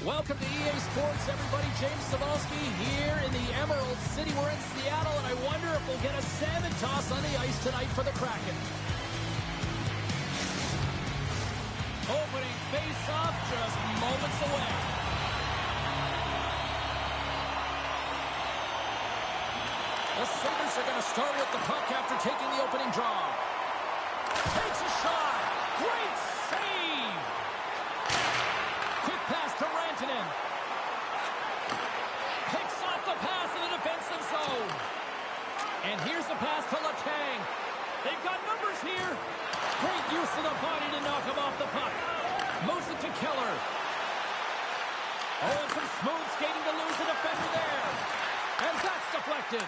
Welcome to EA Sports, everybody. James Cebulski here in the Emerald City. We're in Seattle, and I wonder if we'll get a salmon toss on the ice tonight for the Kraken. Opening face-off just moments away. The Sabres are going to start with the puck after taking the opening draw. Takes a shot. Great save. Quick pass to Rantanen. Picks off the pass in the defensive zone. And here's the pass to Letang. They've got numbers here. Great use of the body to knock him off the puck. Moves it to Keller. Oh, and some smooth skating to lose the defender there. And that's deflected.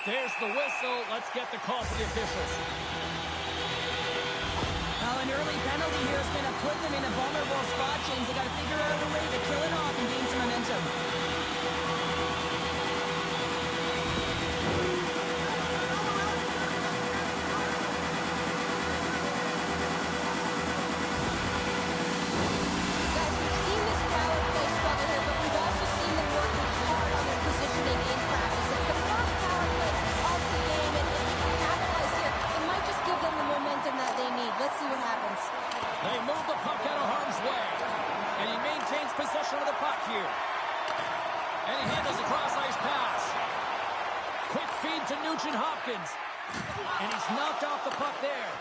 There's the whistle. Let's get the call for the officials. Well, an early penalty here is going to put them in a vulnerable spot, James. They got to figure out a way to kill it off and gain some momentum. Guys, we've seen this power play struggle here, but we've also seen them working hard on their positioning in practice. It's the first power play of the game, and if they can capitalize here, it might just give them the momentum that they need. Let's see what happens. They move the puck out of harm's way. And he maintains possession of the puck here. And he handles a cross-ice pass. Quick feed to Nugent-Hopkins. And he's knocked off the puck there.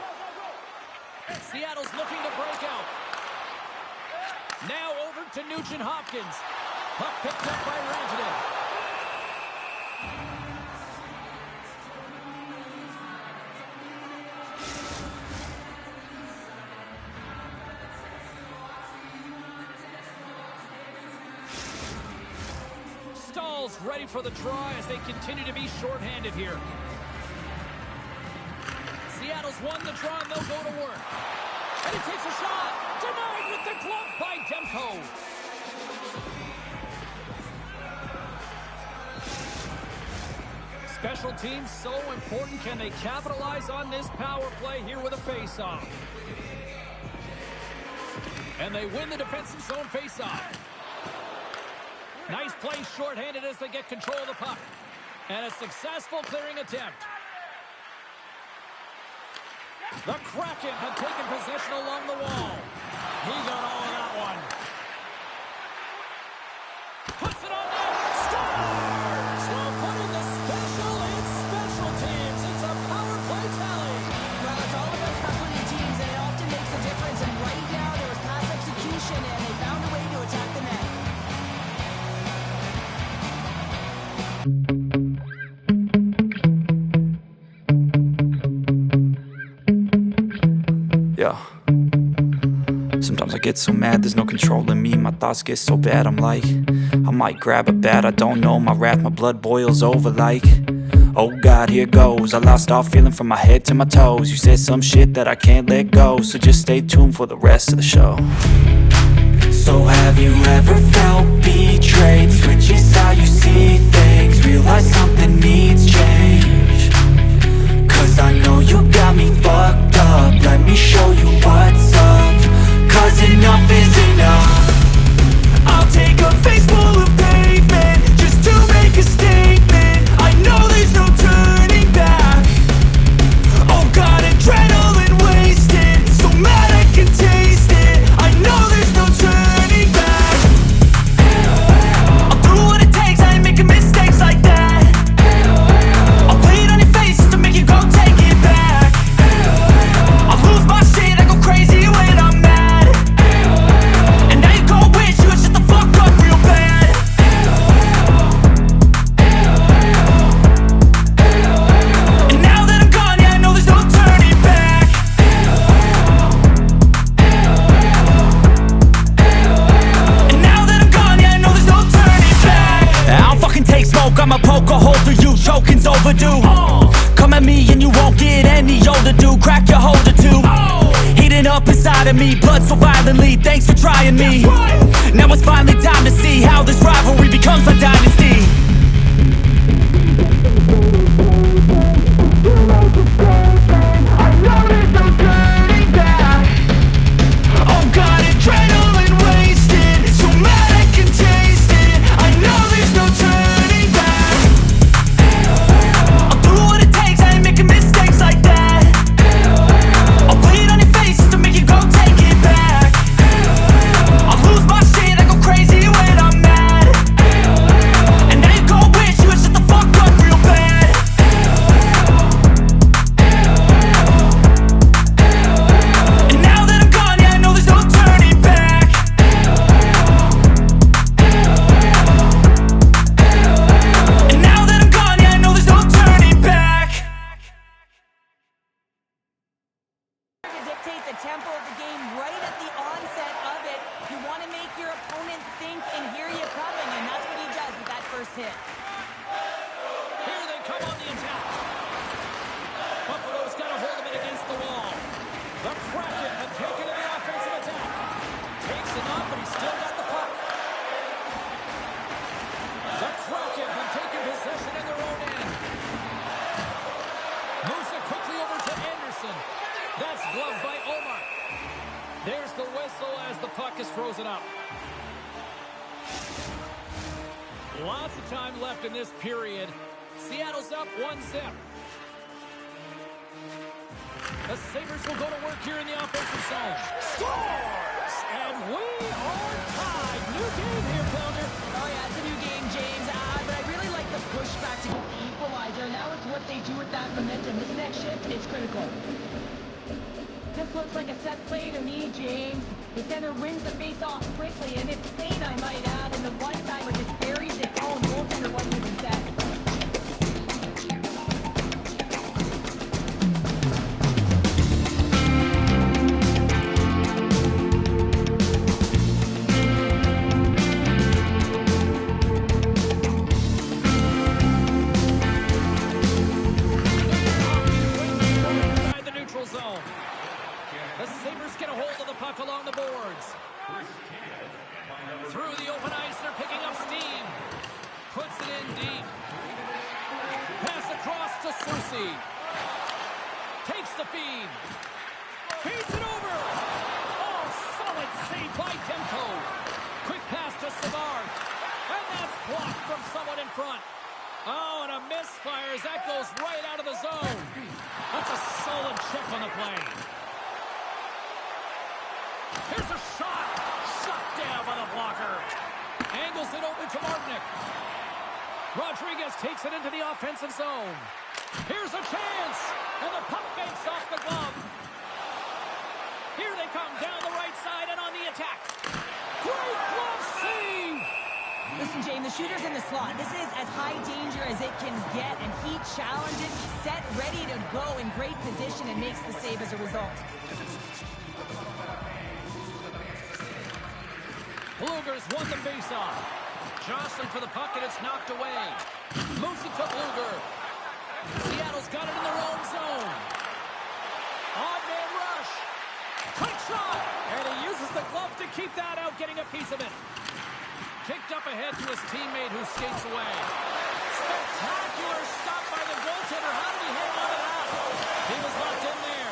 Seattle's looking to break out. Now over to Nugent-Hopkins. Puck picked up by Rantanen. Stahl's ready for the draw as they continue to be shorthanded here. Seattle's won the draw and they'll go to work. And he takes a shot. Denied with the glove by Demko. Special teams so important. Can they capitalize on this power play here with a face-off? And they win the defensive zone face-off. Nice play shorthanded as they get control of the puck. And a successful clearing attempt. The Kraken have taken possession along the wall. He got all of that one. Puts it on net. Scores! Well put in the special. It's special teams. It's a power play tally. Well, it's all about specialty teams, and it often makes a difference. And right now, there was pass execution, and they found a way to attack the net. Yeah. Sometimes I get so mad, there's no controlling me. My thoughts get so bad, I'm like, I might grab a bat, I don't know. My wrath, my blood boils over like, oh God, here goes. I lost all feeling from my head to my toes. You said some shit that I can't let go, so just stay tuned for the rest of the show. So have you ever felt betrayed? Switches how you see things, realize something needs change. Cause I know you got me fucked up. Let me show you what's up. Cause enough is enough. I'll take a face full of pavement just to make a statement. I know there's no turning back. Oh God, adrenaline wasted, so mad I can taste it. I know there's no turning back. I'll do what it takes, I ain't making mistakes like that. I'll play it on your face to make you go take it back. I'll lose my shit, I go crazy when I'm mad. And now you go wish you would shut the fuck up real bad. And now that I'm gone, yeah, I know there's no turning back. And now that I'm gone, yeah, I know there's no turning back. I don't fucking take smoke, I'ma poke a hole through you. Choking's overdue. Come at me and you won't get any older, dude. Crack your holder too. Heating up inside of me, blood so violently. Thanks for trying me. Now it's finally time to see how this rivalry becomes a dynasty. I know there's no turning back. Oh God, adrenaline wasted, so mad I can dictate the tempo of the game right at the onset of it. You want to make your opponent think and hear you coming, and that's what he does with that first hit. Here they come on the attack. Buffalo's got a hold of it against the wall. The Kraken have taken to the offensive attack. Takes it up, but he's still got the puck. The Kraken have taken possession in their own end. Moves it quickly over to Anderson. That's gloved by Omar. There's the whistle as the puck is frozen up. Lots of time left in this period. Seattle's up 1-0. The Sabres will go to work here in the offensive zone. Scores! And we are tied. New game here, Pounder. Oh, yeah, it's a new game, James. But I really like the pushback to the equalizer. Now it's what they do with that momentum. This next shift is critical. This looks like a set play to me, James. The center wins the face-off quickly, and it's clean, I might add. And the one-timer just buries it. Oh, and goaltender wasn't even set. The Sabres get a hold of the puck along the boards. Through the open ice, they're picking up steam. Puts it in deep. Pass across to Soucy. Takes the feed. Feeds it over. Oh, solid save by Demko. Quick pass to Savard. And that's blocked from someone in front. Oh, and a misfire as that goes right out of the zone. That's a solid check on the play. Here's a shot. Shot down by the blocker. Angles it over to Martinick. Rodriguez takes it into the offensive zone. Here's a chance. And the puck banks off the glove. Here they come down the right side and on the attack. Great glove save. Listen, James, the shooter's in the slot. This is as high danger as it can get, and he challenges, set, ready to go in great position, and makes the save as a result. Bluger's won the faceoff. Johnson for the puck, and it's knocked away. Moves it to Bluger. Seattle's got it in their own zone. Odd man rush. Quick shot. And he uses the glove to keep that out, getting a piece of it. Kicked up ahead to his teammate who skates away. Spectacular stop by the goaltender. How did he hang on to that? He was locked in there.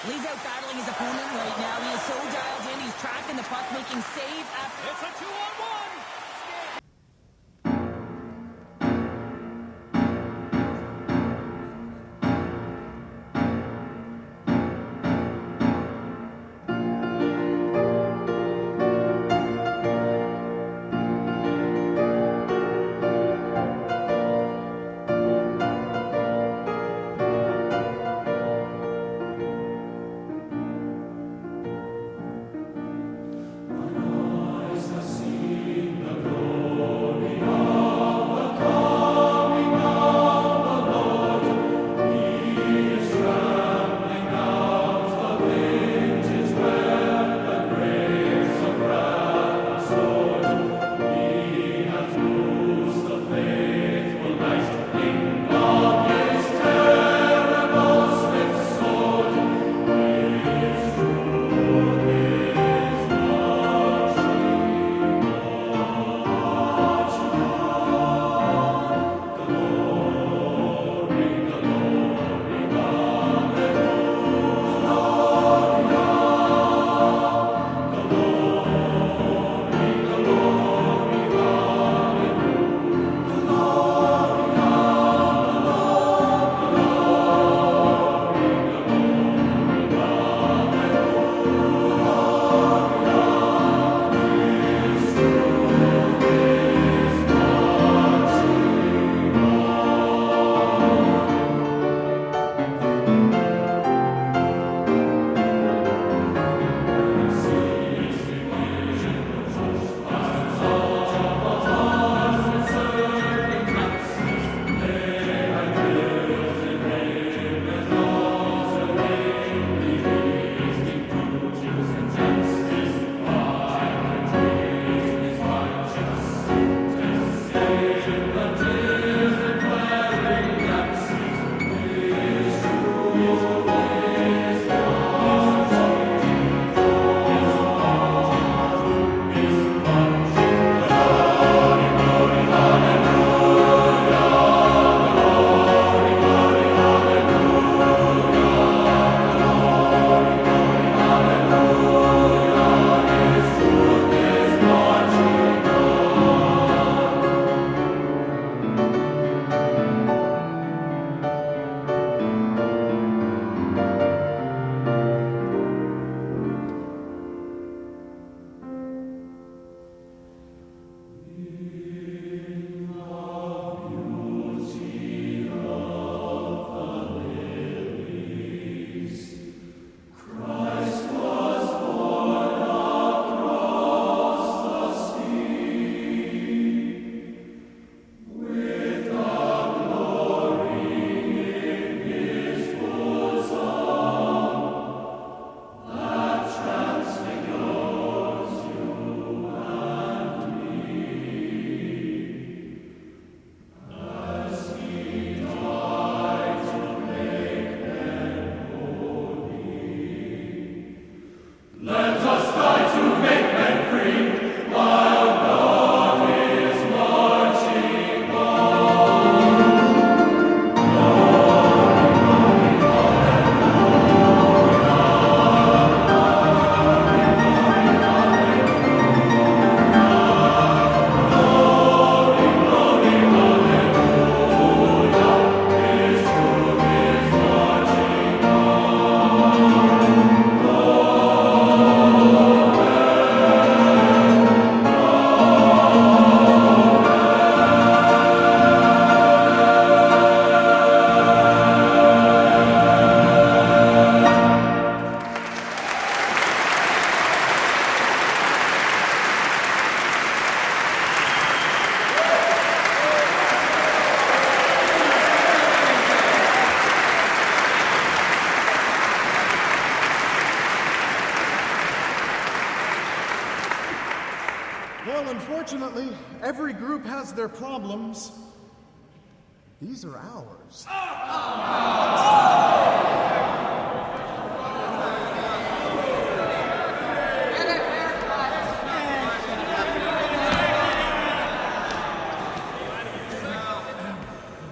He's out battling his opponent right now. He is so dialed in. He's tracking the puck, making save after... It's a 2-on-1. unfortunately, every group has their problems. These are ours.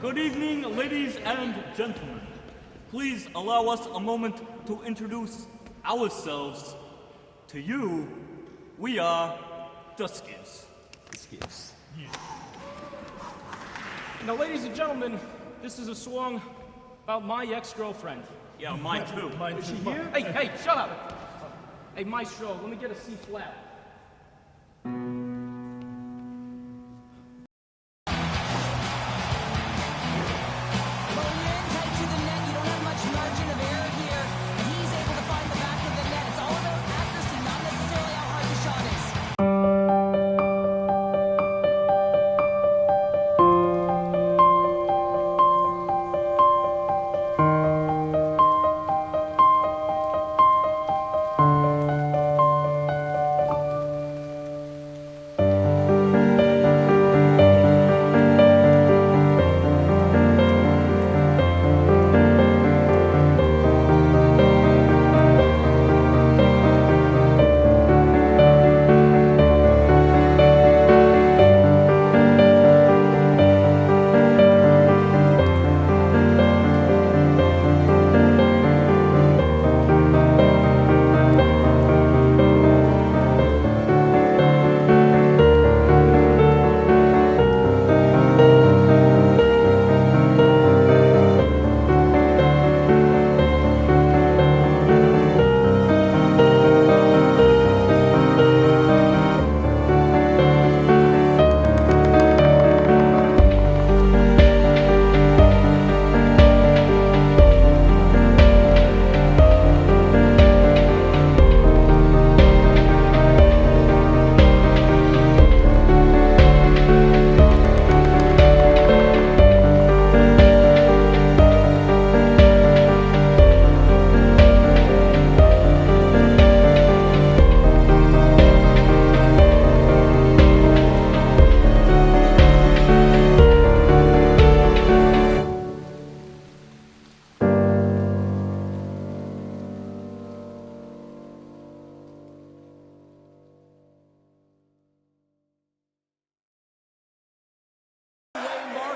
Good evening, ladies and gentlemen. Please allow us a moment to introduce ourselves to you. We are the Skids. Now, ladies and gentlemen, this is a song about my ex-girlfriend. Yeah, mine too. Is she here? Hey, shut up! Hey, Maestro, let me get a C flat.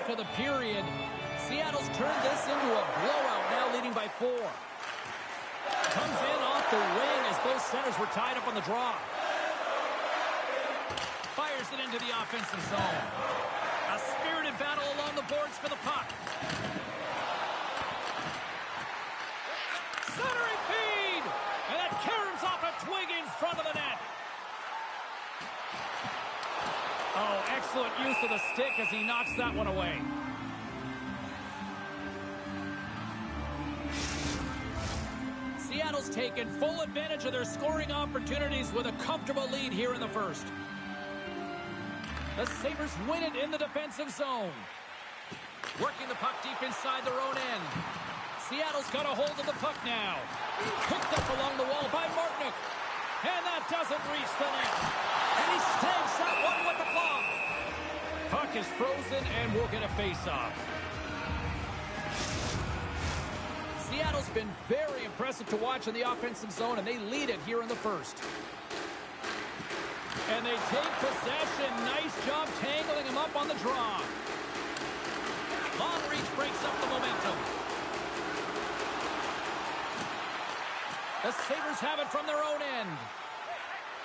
Of the period. Seattle's turned this into a blowout, now leading by 4. Comes in off the wing as both centers were tied up on the draw. Fires it into the offensive zone. A spirited battle along the boards for the puck. Centering feed! And that caroms off a twig in front of the net. Oh, excellent use of the stick as he knocks that one away. Seattle's taken full advantage of their scoring opportunities with a comfortable lead here in the first. The Sabres win it in the defensive zone. Working the puck deep inside their own end. Seattle's got a hold of the puck now. Picked up along the wall by Martinick. And that doesn't reach the net. And he snags that one with the glove. Puck is frozen and we'll get a face-off. Seattle's been very impressive to watch in the offensive zone, and they lead it here in the first. And they take possession. Nice job tangling him up on the draw. Long reach breaks up the momentum. The Sabres have it from their own end.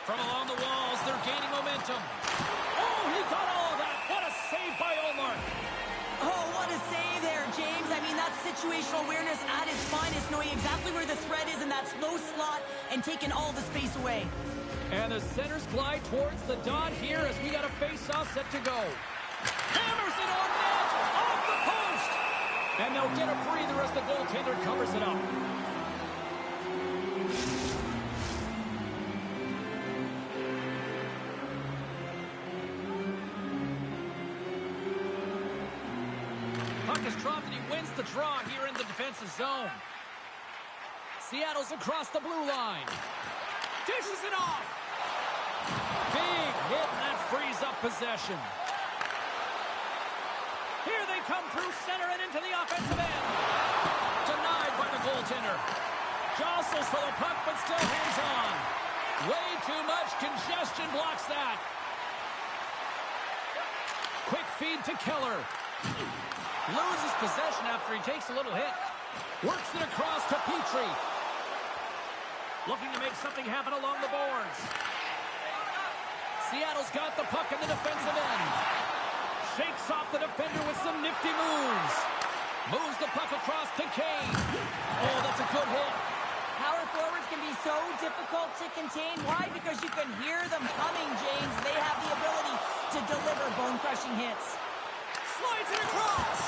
From along the walls, they're gaining momentum. Oh, he got all of that. What a save by Omar. Oh, what a save there, James. I mean, that's situational awareness at its finest, knowing exactly where the threat is in that slow slot and taking all the space away. And the centers glide towards the dot here as we got a face-off set to go. Hammers it on net, off the post. And they'll get a breather as the goaltender covers it up. Puck is dropped and he wins the draw here in the defensive zone. Seattle's across the blue line. Dishes it off. Big hit, and that frees up possession. Here they come through center and into the offensive end. Denied by the goaltender. Jostles for the puck, but still hangs on. Way too much congestion blocks that. Quick feed to Keller. Loses possession after he takes a little hit. Works it across to Petrie. Looking to make something happen along the boards. Seattle's got the puck in the defensive end. Shakes off the defender with some nifty moves. Moves the puck across to Kane. Oh, that's a good hit. Power forwards can be so difficult to contain. Why? Because you can hear them coming, James. They have the ability to deliver bone-crushing hits. Slides it across.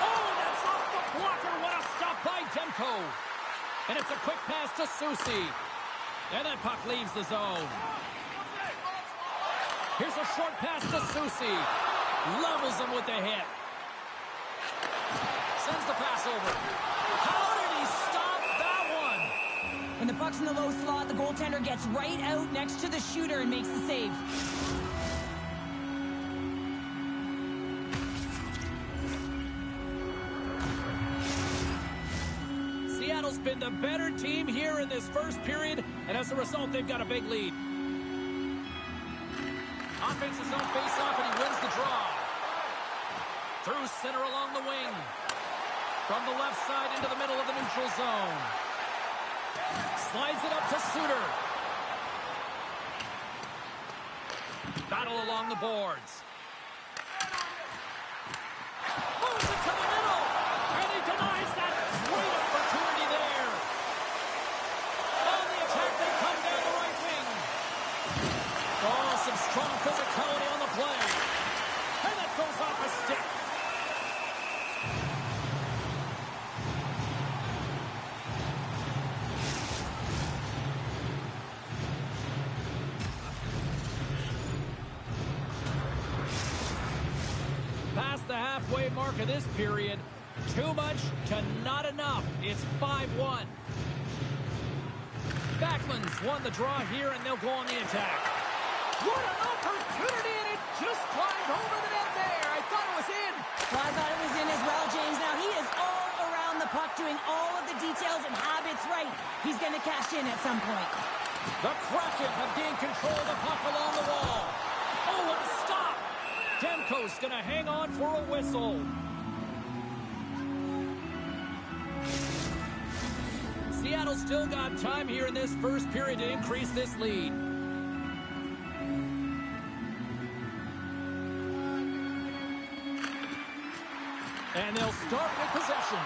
Oh, and that's off the blocker. What a stop by Demko. And it's a quick pass to Susie. And that puck leaves the zone. Here's a short pass to Susie. Levels him with the hit. Sends the pass over. How did he stop that one? When the puck's in the low slot, the goaltender gets right out next to the shooter and makes the save. Seattle's been the better team here in this first period, and as a result, they've got a big lead. Offense's own face-off, and he wins the draw. Through center along the wing. From the left side into the middle of the neutral zone. Slides it up to Suter. Battle along the boards. Moves it to the middle. And he denies that great opportunity there. On the attack, they come down the right wing. Oh, some strong physicality on the play. And that goes off a stick. Past the halfway mark of this period. Too much to not enough. It's 5-1. Backlund's won the draw here, and they'll go on the attack. What an opportunity, and it just climbed over the net there. I thought it was in. Well, I thought it was in as well, James. Now, he is all around the puck, doing all of the details and habits right. He's going to cash in at some point. The Kraken have gained control of the puck along the wall. Oh, what a stop. Demko's going to hang on for a whistle. Seattle's still got time here in this first period to increase this lead. And they'll start with possession.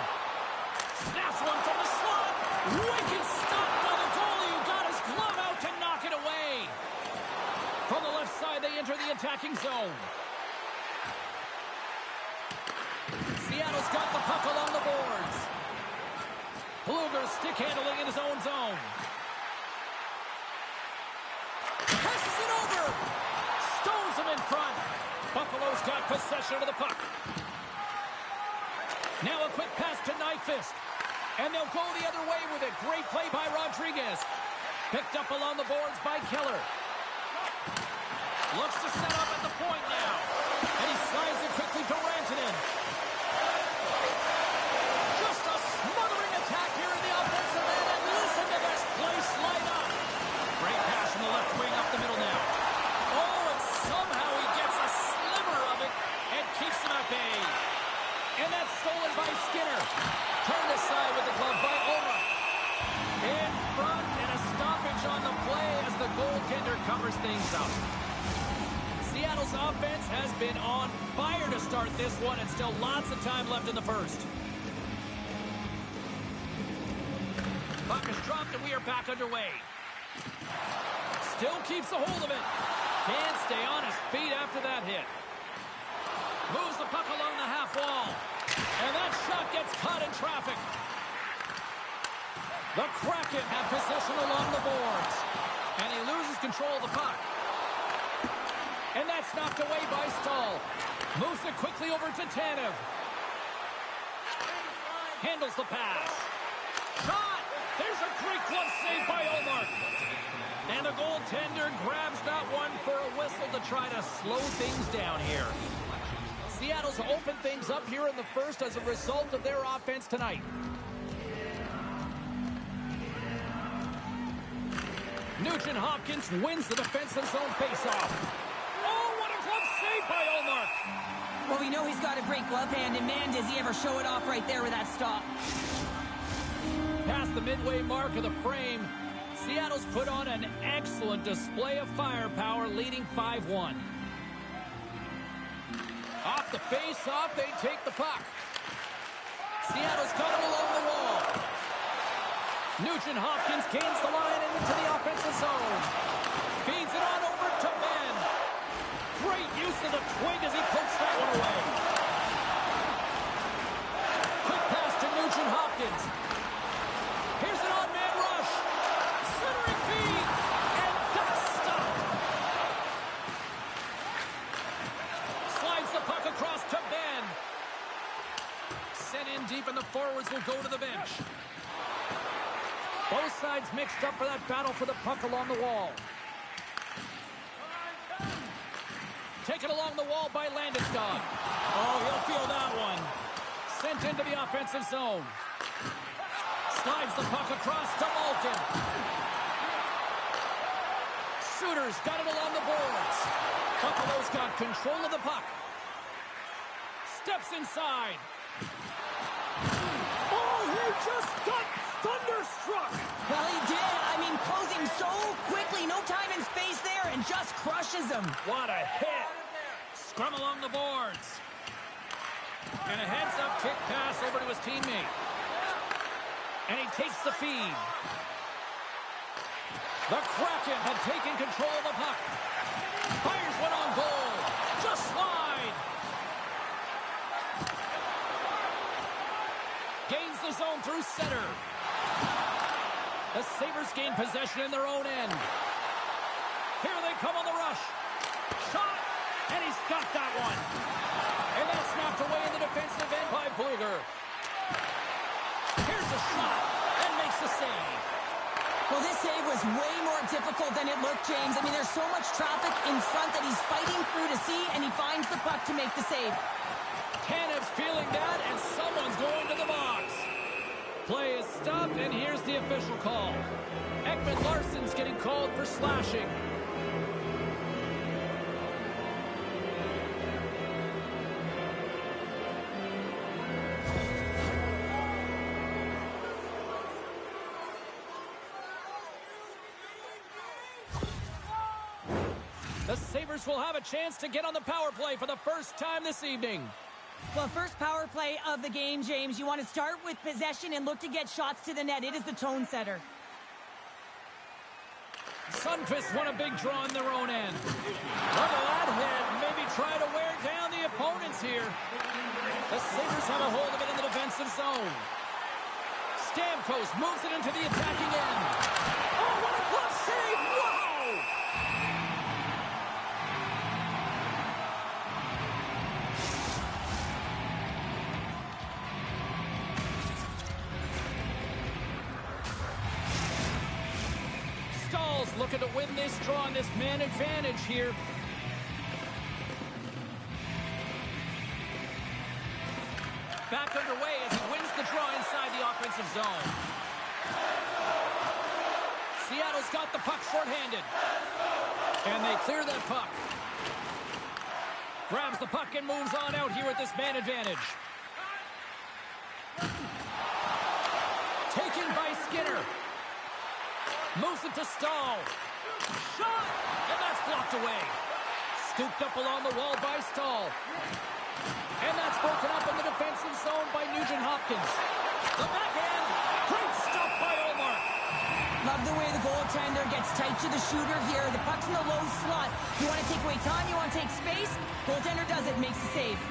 Snaps one from the slot. Wicked stop by the goalie who got his glove out to knock it away. From the left side, they enter the attacking zone. Seattle's got the puck along the boards. Bluger stick handling in his own zone. Passes it over. Stones him in front. Buffalo's got possession of the puck. Now a quick pass to Nyquist. And they'll go the other way with it. Great play by Rodriguez. Picked up along the boards by Keller. Looks to set up at the point now. And he slides it quickly to Rantanen. Just a smothering attack here in the offensive end. And listen to this place light up. Great pass from the left wing up the middle now. Oh, and somehow he gets a sliver of it and keeps him at bay. And that's stolen by Skinner. Turned aside with the glove by Ulmer. In front, and a stoppage on the play as the goaltender covers things up. Seattle's offense has been on fire to start this one, and still lots of time left in the first. Puck is dropped, and we are back underway. Still keeps a hold of it. Can't stay on his feet after that hit. Moves the puck along the half wall. And that shot gets caught in traffic. The Kraken have possession along the boards. And he loses control of the puck. And that's knocked away by Stahl. Moves it quickly over to Tanev. Handles the pass. Shot! There's a great glove save by Omar. And the goaltender grabs that one for a whistle to try to slow things down here. Seattle's opened things up here in the first as a result of their offense tonight. Nugent Hopkins wins the defensive zone faceoff. Oh, what a glove save by Ullmark. Well, we know he's got a great glove hand, and man, does he ever show it off right there with that stop. Past the midway mark of the frame, Seattle's put on an excellent display of firepower, leading 5-1. Off the face-off, they take the puck. Seattle's got it along the wall. Nugent Hopkins gains the line and into the offensive zone. Feeds it on over to Ben. Great use of the twig as he pokes that one away. Quick pass to Nugent Hopkins. Here's an on-man rush. Centering feed. And that's stopped. Slides the puck across to Ben. Sent in deep and the forwards will go to the bench. Both sides mixed up for that battle for the puck along the wall. Taken along the wall by Landeskog. Oh, he'll feel that one. Sent into the offensive zone. Slides the puck across to Malkin. Suter's got it along the boards. Buffalo's got control of the puck. Steps inside. Oh, he just got thunderstruck. Well, he did. I mean, closing so quickly. No time and space there, and just crushes him. What a hit. Scrum along the boards. And a heads-up kick pass over to his teammate. And he takes the feed. The Kraken have taken control of the puck. Fires one on goal. Just wide. Gains the zone through center. The Sabres gain possession in their own end. Here they come on the rush. Shot, and he's got that one. And that's snapped away in the defensive end by Bluger. Here's a shot, and makes the save. Well, this save was way more difficult than it looked, James. I mean, there's so much traffic in front that he's fighting through to see, and he finds the puck to make the save. Tanev's feeling that, and someone's going to the box. Play is stopped, and here's the official call. Ekman Larsson's getting called for slashing. The Sabres will have a chance to get on the power play for the first time this evening. Well, first power play of the game, James. You want to start with possession and look to get shots to the net. It is the tone setter. Sundqvist won a big draw in their own end. Look at that hit. Maybe try to wear down the opponents here. The Sabres have a hold of it in the defensive zone. Stamkos moves it into the attacking end. Oh, what a glove save! Wow! Looking to win this draw on this man advantage here. Back underway as he wins the draw inside the offensive zone. Seattle's got the puck shorthanded. And they clear that puck. Grabs the puck and moves on out here with this man advantage. Taken by Skinner. Moves it to Stahl. Shot! And that's blocked away. Scooped up along the wall by Stahl. And that's broken up in the defensive zone by Nugent Hopkins. The backhand. Great stop by Ullmark. Love the way the goaltender gets tight to the shooter here. The puck's in the low slot. You want to take away time, you want to take space. Goaltender does it, makes the save.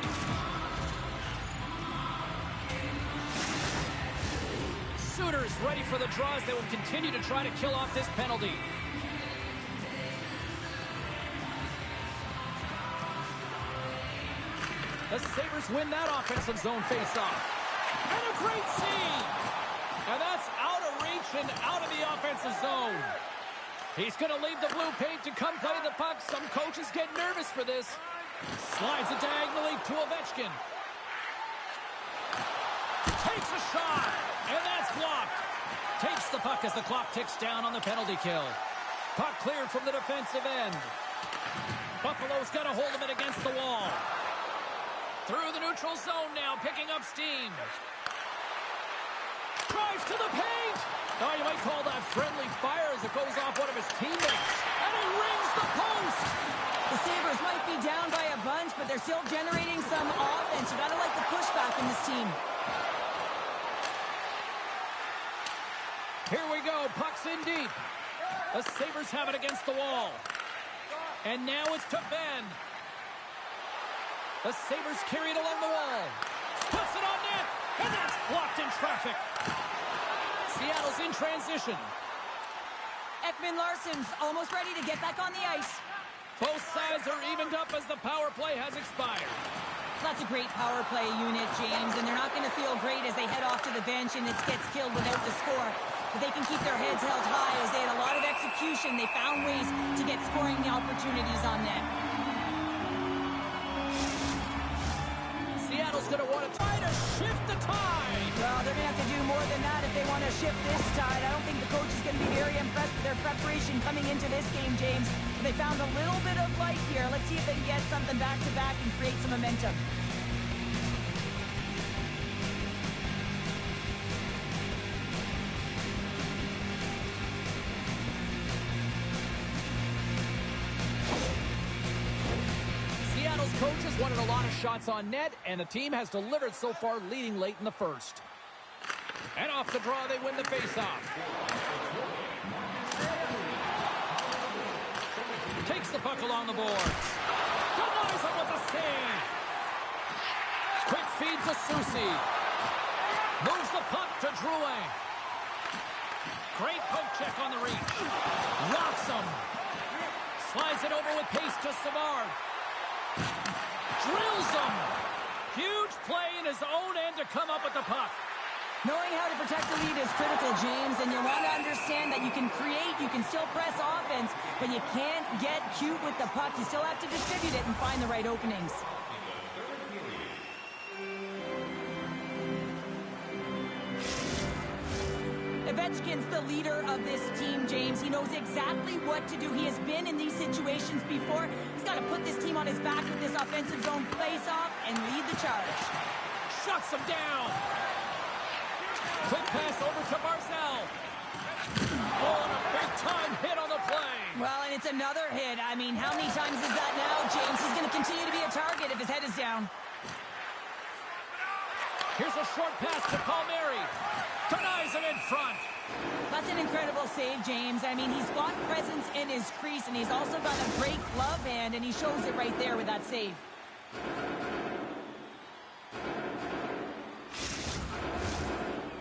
Suter's ready for the draws. They will continue to try to kill off this penalty. The Sabres win that offensive zone faceoff. And a great save! And that's out of reach and out of the offensive zone. He's going to leave the blue paint to come play the puck. Some coaches get nervous for this. Slides it diagonally to Ovechkin. Takes a shot, and that's blocked. Takes the puck as the clock ticks down on the penalty kill. Puck cleared from the defensive end. Buffalo's got a hold of it against the wall. Through the neutral zone now, picking up steam. Drives to the paint. Oh, you might call that friendly fire as it goes off one of his teammates. And he rings the post. The Sabres might be down by a bunch, but they're still generating some offense. You gotta like the pushback in this team. Here we go. Puck's in deep. The Sabres have it against the wall. And now it's to Ben. The Sabres carry it along the wall. Puts it on net. And that's blocked in traffic. Seattle's in transition. Ekman-Larsson's almost ready to get back on the ice. Both sides are evened up as the power play has expired. That's a great power play unit, James, and they're not going to feel great as they head off to the bench and it gets killed without the score. But they can keep their heads held high as they had a lot of execution. They found ways to get scoring opportunities on net. Seattle's going to want to try to shift the tide. Well, they're going to have to do more than that if they want to shift this tide. I don't think the coach is going to be very impressed with their preparation coming into this game, James. But they found a little bit of life here. Let's see if they can get something back-to-back and create some momentum. Seattle's coaches wanted a lot of shots on net, and the team has delivered so far, leading late in the first. And off the draw, they win the faceoff. Takes the puck along the boards. Denies him with a save. Quick feed to Soucy. Moves the puck to Drouin. Great poke check on the reach. Rocks him. Slides it over with pace to Savard. Drills him. Huge play in his own end to come up with the puck. Knowing how to protect the lead is critical, James, and you want to understand that you can create, you can still press offense, but you can't get cute with the puck. You still have to distribute it and find the right openings. Ovechkin's the leader of this team, James. He knows exactly what to do. He has been in these situations before. He's got to put this team on his back with this offensive zone face-off and lead the charge. Shuts him down. Quick pass over to Barzal. Oh, and a big-time hit on the play. Well, and it's another hit. I mean, how many times is that now, James? He's going to continue to be a target if his head is down. Here's a short pass to Palmieri. Denies him in front. That's an incredible save, James. I mean, he's got presence in his crease, and he's also got a great glove hand, and he shows it right there with that save.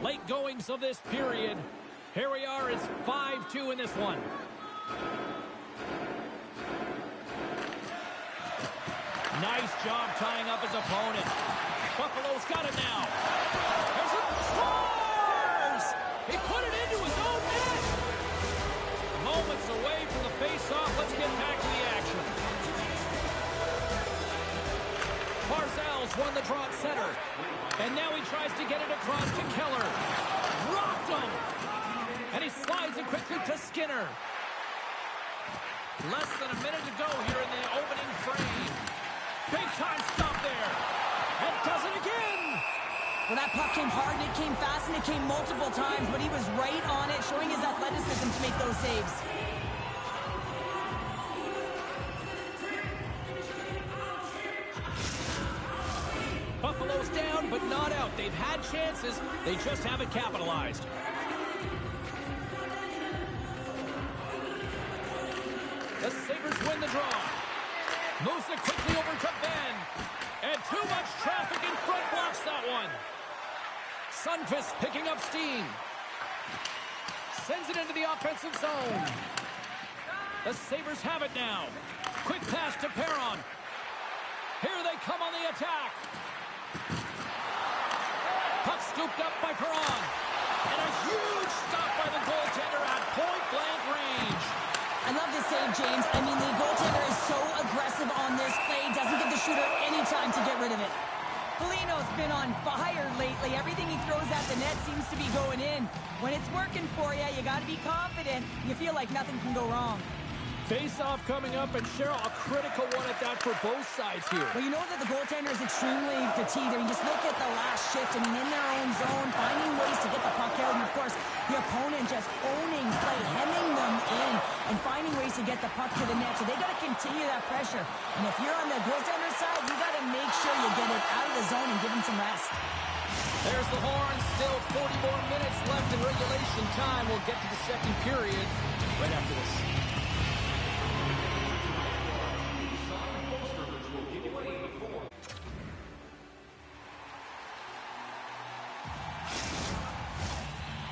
Late goings of this period. Here we are, it's 5-2 in this one. Nice job tying up his opponent. Buffalo's got it now. There's a scores! He put it into his own net! Moments away from the face-off. Let's get back to the action. Barzal's won the draw at center. And now he tries to get it across to Keller. Rocked him! And he slides it quickly to Skinner. Less than a minute to go here in the opening frame. Big time stop there. And does it again! Well, that puck came hard, and it came fast, and it came multiple times, but he was right on it, showing his athleticism to make those saves. Buffalo's down, but not out. They've had chances. They just haven't capitalized. The Sabres win the draw. Moves it quickly over to Ben. And too much traffic in front blocks that one. Sundqvist picking up steam. Sends it into the offensive zone. The Sabres have it now. Quick pass to Perron. Here they come on the attack. Puck scooped up by Perron. And a huge stop by the goaltender at point-blank range. James. I mean, the goaltender is so aggressive on this play, doesn't give the shooter any time to get rid of it. Polino's been on fire lately. Everything he throws at the net seems to be going in. When it's working for you, you got to be confident. You feel like nothing can go wrong. Face-off coming up, and Cheryl, a critical one at that for both sides here. Well, you know that the goaltender is extremely fatigued. I mean, just look at the last shift. I mean, in their own zone, finding ways to get the puck out. And, of course, the opponent just owning play, hemming them in, and finding ways to get the puck to the net. So they got to continue that pressure. And if you're on the goaltender side, you got to make sure you get it out of the zone and give him some rest. There's the horn. Still 40 more minutes left in regulation time. We'll get to the second period right after this.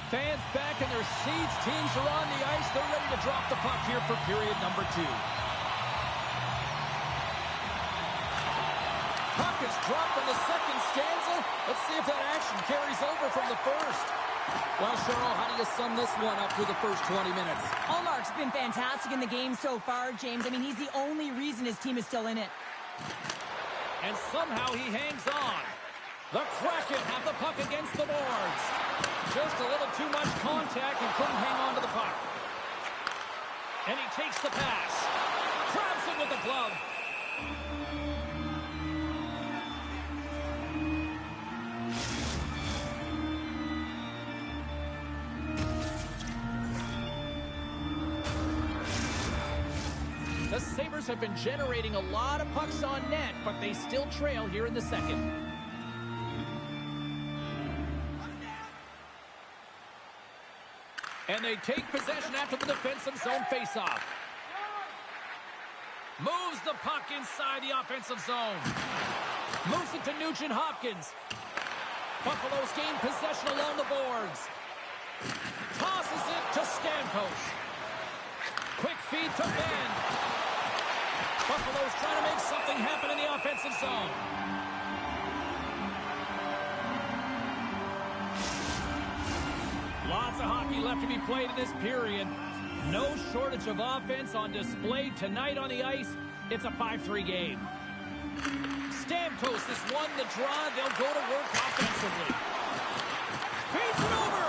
Fans back in their seats. Teams are on the ice. They're ready to drop the puck here for period number 2. Puck is dropped on the second stanza. Let's see if that action carries over from the first. Well, Cheryl, how do you sum this one up through the first 20 minutes? Allmark's been fantastic in the game so far, James. I mean, he's the only reason his team is still in it. And somehow he hangs on. The Kraken have the puck against the boards. Just a little too much contact and couldn't hang on to the puck. And he takes the pass. Grabs it with the glove. The Sabres have been generating a lot of pucks on net, but they still trail here in the second. And they take possession after the defensive zone faceoff. Moves the puck inside the offensive zone. Moves it to Nugent Hopkins. Buffalo's gain possession along the boards. Tosses it to Stamkos. Quick feed to Ben. Buffalo's trying to make something happen in the offensive zone. Lots of hockey left to be played in this period. No shortage of offense on display tonight on the ice. It's a 5-3 game. Stamkos has won the draw. They'll go to work offensively. Feeds it over.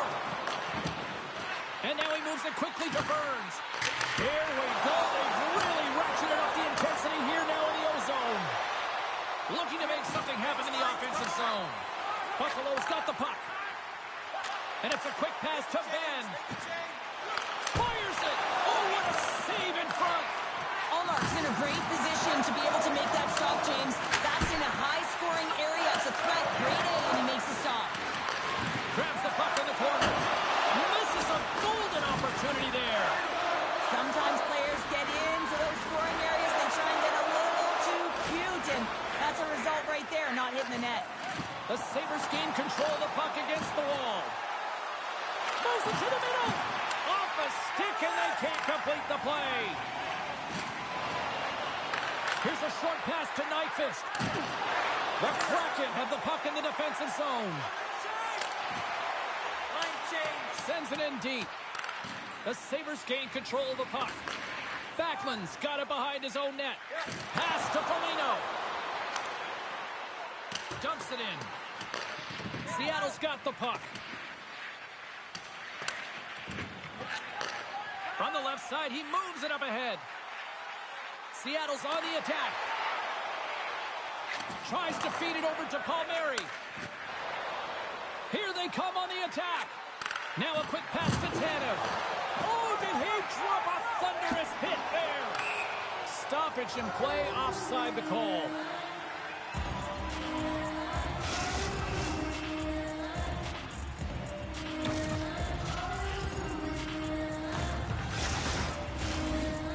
And now he moves it quickly to Burns. Here we go. They've really ratcheted up the intensity here now in the O-zone. Looking to make something happen in the offensive zone. Buffalo's got the puck. And it's a quick pass to Ben. Fires it. Oh, what a save in front. Allmark's in a great position to be able to make that stop, James. That's in a high-scoring area. It's a threat. Great A, and he makes the stop. Grabs the puck in the corner. Misses a golden opportunity there. Sometimes players get into those scoring areas. They try and get a little too cute, and that's a result right there, not hitting the net. The Sabres gain control of the puck against the wall. Moves it to the middle. Off a stick, and they can't complete the play. Here's a short pass to Nyquist. The Kraken have the puck in the defensive zone. Sends it in deep. The Sabres gain control of the puck. Backlund's got it behind his own net. Pass to Foligno. Dumps it in. Seattle's got the puck. From the left side, he moves it up ahead. Seattle's on the attack. Tries to feed it over to Palmieri. Here they come on the attack. Now a quick pass to Tanev. Oh, did he drop a thunderous hit there? Stoppage in play, offside the call.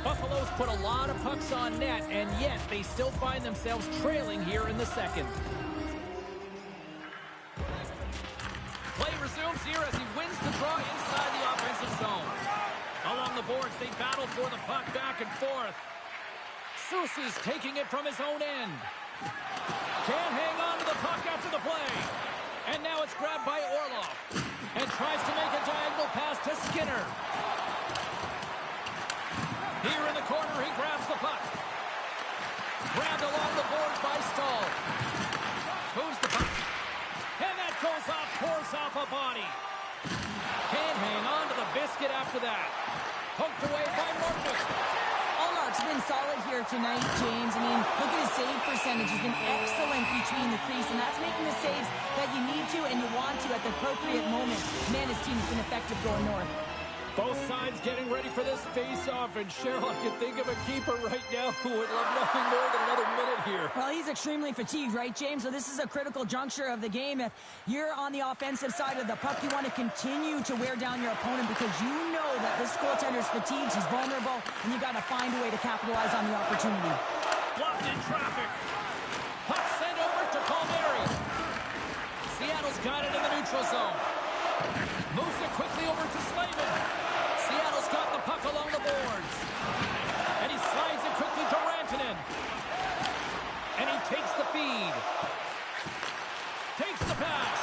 Buffalo's put a lot of pucks on net, and yet they still find themselves trailing here in the second. Play resumes here as he wins the draw inside the offensive zone. Along the boards, they battle for the puck back and forth. Soucy's taking it from his own end. Can't hang on to the puck after the play. And now it's grabbed by Orlov. And tries to make a diagonal pass to Skinner. Here in the corner, the body. Can't hang on to the biscuit after that. Poked away by Marcus. Allmark's been solid here tonight, James. I mean, look at his save percentage. He's been excellent between the crease, and that's making the saves that you need to and you want to at the appropriate moment. Man, his team's been effective going north. Both sides getting ready for this face-off, and Cheryl, I can think of a keeper right now who would love nothing more than another minute here. Well, he's extremely fatigued, right, James? So this is a critical juncture of the game. If you're on the offensive side of the puck, you want to continue to wear down your opponent because you know that this goaltender's fatigued, he's vulnerable, and you got to find a way to capitalize on the opportunity. Blocked in traffic. Puck sent over to Palmieri. Seattle's got it in the neutral zone. Moves it quickly over to Slavin. Seattle's got the puck along the boards. And he slides it quickly to Rantanen. And he takes the feed. Takes the pass.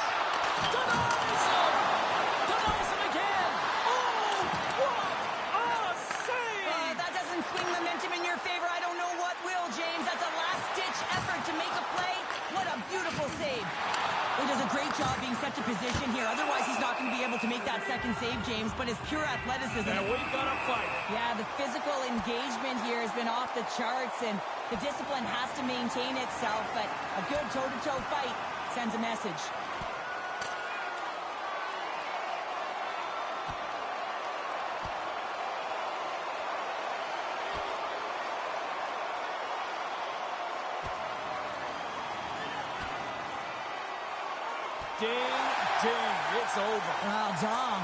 Denies him! Denies him again! Oh, what a save! That doesn't swing momentum in your favor. I don't know what will, James. That's a last-ditch effort to make a play. What a beautiful save. He does a great job being set to position here. Otherwise, he's not going to be able to make that second save, James. But his pure athleticism. And we've got a fight. Yeah, the physical engagement here has been off the charts, and the discipline has to maintain itself. But a good toe-to-toe fight sends a message. Ding, ding, it's over. Well done.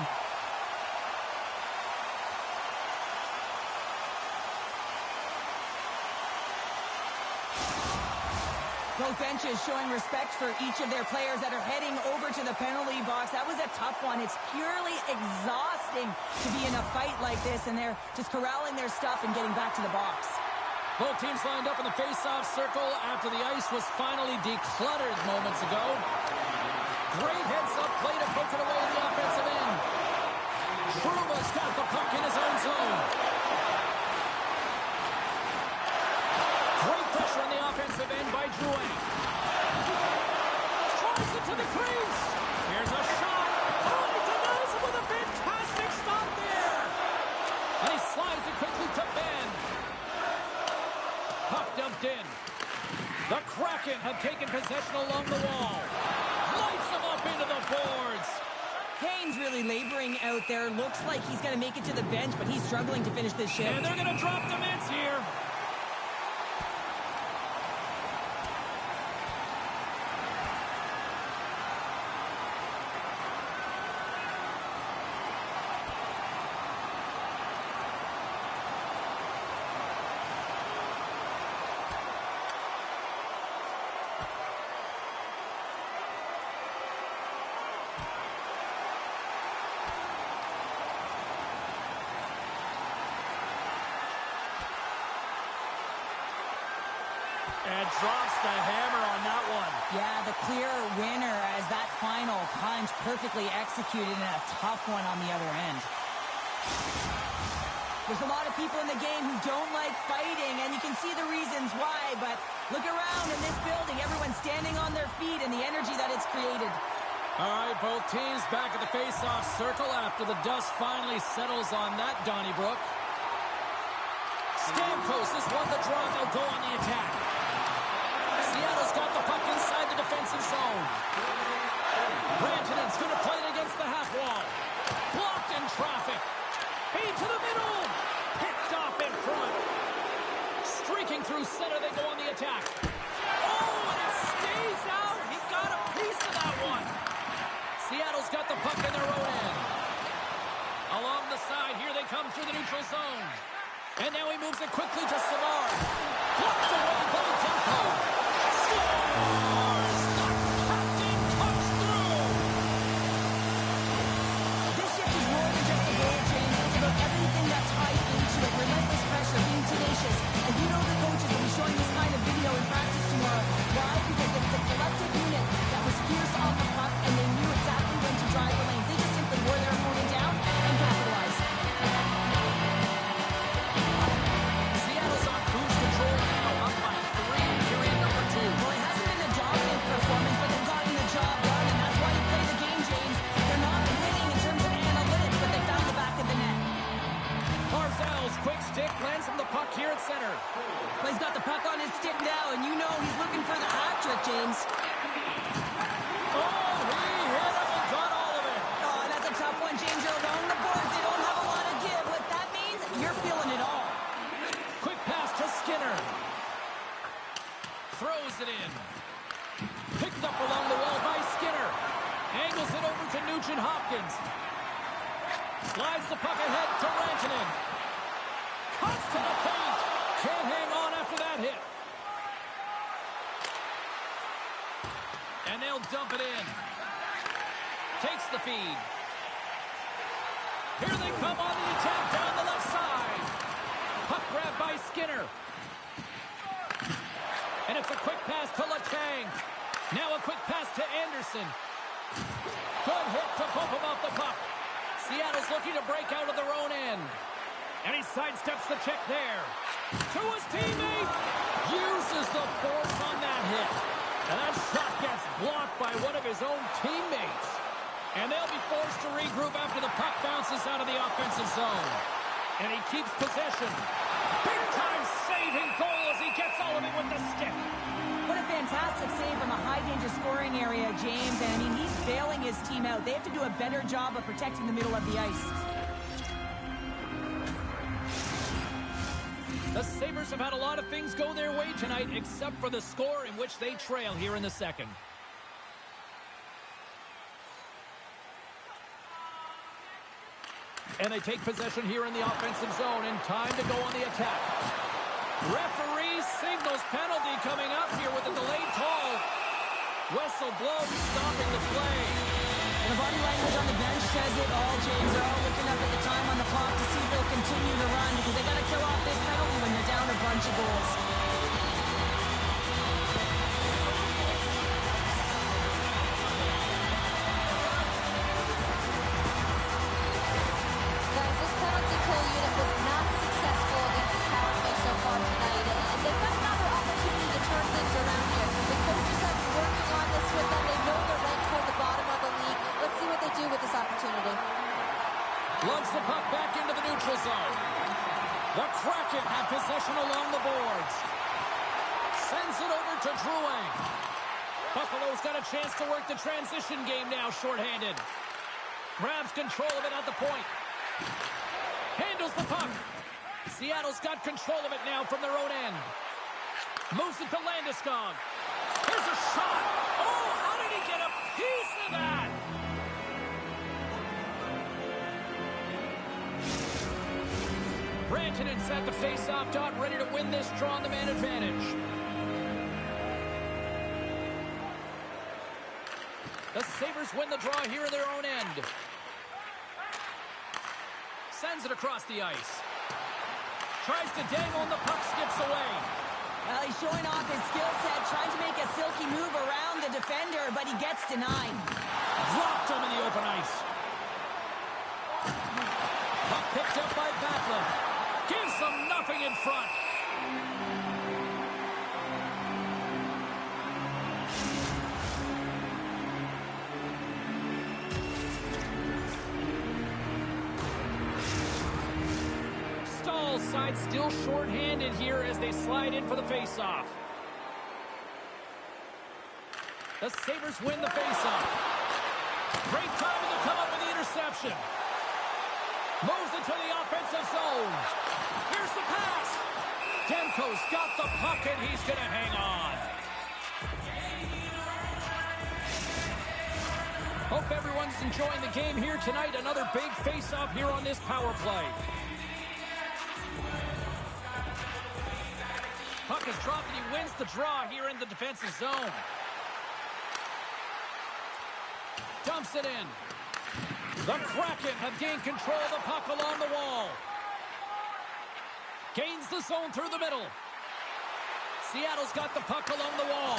Both benches showing respect for each of their players that are heading over to the penalty box. That was a tough one. It's purely exhausting to be in a fight like this, and they're just corralling their stuff and getting back to the box. Both teams lined up in the face-off circle after the ice was finally decluttered moments ago. Great heads-up play to poke it away in the offensive end. Truba's got the puck in his own zone. Great pressure on the offensive end by Drouin. Tries it to the crease. Here's a shot. Oh, he denies it with a fantastic stop there. And he slides it quickly to Ben. Puck dumped in. The Kraken have taken possession along the wall. Lights them up into the boards. Kane's really laboring out there. Looks like he's going to make it to the bench, but he's struggling to finish this shift. And they're going to drop the mitts here. And drops the hammer on that one. Yeah, the clear winner as that final punch perfectly executed and a tough one on the other end. There's a lot of people in the game who don't like fighting, and you can see the reasons why, but look around in this building. Everyone's standing on their feet and the energy that it's created. All right, both teams back at the face-off circle after the dust finally settles on that Donnybrook. Stamkos has won the draw. They'll go on the attack. Seattle's got the puck inside the defensive zone. Rantanen's going to play it against the half wall. Blocked in traffic. Feed to the middle. Picked off in front. Streaking through center, they go on the attack. Oh, and it stays out. He got a piece of that one. Seattle's got the puck in their own end. Along the side, here they come through the neutral zone. And now he moves it quickly to Savard. Blocked away by Demko. Scores! The captain comes through! This shift is more than just a goal, James. It's about everything that's tied into it. Relentless pressure, being tenacious. And you know the coaches will be showing this kind of video in practice tomorrow. Why? Because it's a collective unit that was fierce on the puck, and they knew exactly when to drive the lanes. They just simply wore their opponent down and capitalized. Seattle's on cruise control now, up by 3 in period number 2. Well, it hasn't been a dog Seattle's quick stick lands him the puck here at center. Well, he's got the puck on his stick now, and you know he's looking for the hat trick, James. Oh, he hit him and got all of it. Oh, that's a tough one, James. Along the boards, they don't have a lot of give. What that means, you're feeling it all. Quick pass to Skinner. Throws it in. Picked up along the wall by Skinner. Angles it over to Nugent-Hopkins. Slides the puck ahead to Rantanen. Cuts to the paint. Can't hang on after that hit. And they'll dump it in. Takes the feed. Here they come on the attack down the left side. Puck grab by Skinner. And it's a quick pass to Letang. Now a quick pass to Anderson. Good hit to bump him off the puck. Seattle's looking to break out of their own end. And he sidesteps the check there. To his teammate. Uses the force on that hit. And that shot gets blocked by one of his own teammates. And they'll be forced to regroup after the puck bounces out of the offensive zone. And he keeps possession. Big-time saving goal as he gets all of it with the stick. What a fantastic save from a high-danger scoring area, James. And, I mean, he's bailing his team out. They have to do a better job of protecting the middle of the ice. The Sabres have had a lot of things go their way tonight, except for the score in which they trail here in the second. And they take possession here in the offensive zone, and time to go on the attack. Referee signals penalty coming up here with a delayed call. Whistle blows, stopping the play. And the body language on the bench says it all, James. They're all looking up at the time on the clock to see if they'll continue to run because they got to kill off this penalty when they're down a bunch of goals. Guys, this penalty kill unit was not successful against this power play so far tonight, and they've got another opportunity to turn things around here. The coaches have been working on this with them. They know they're ranked toward the bottom of the league. Let's see what they do with this opportunity. Lugs the puck back into the neutral zone. The Kraken have possession along the boards. Sends it over to Drouin. Buffalo's got a chance to work the transition game now, shorthanded. Grabs control of it at the point. Handles the puck. Seattle's got control of it now from their own end. Moves it to Landeskog. Here's a shot. Oh, how did he get a piece of that? Rantanen's at the face-off dot, ready to win this draw on the man advantage. The Sabres win the draw here in their own end. Sends it across the ice. Tries to dangle and the puck skips away. Well, he's showing off his skill set, trying to make a silky move around the defender, but he gets denied. Dropped him in the open ice. Puck picked up by Backlund. Gives them nothing in front. Stahl's side still shorthanded here as they slide in for the faceoff. The Sabres win the faceoff. Great timing to come up with the interception. Moves into the offensive zone. Here's the pass. Demko's got the puck and he's going to hang on. Hope everyone's enjoying the game here tonight. Another big face-off here on this power play. Puck is dropped and he wins the draw here in the defensive zone. Dumps it in. The Kraken have gained control of the puck along the wall. Gains the zone through the middle. Seattle's got the puck along the wall.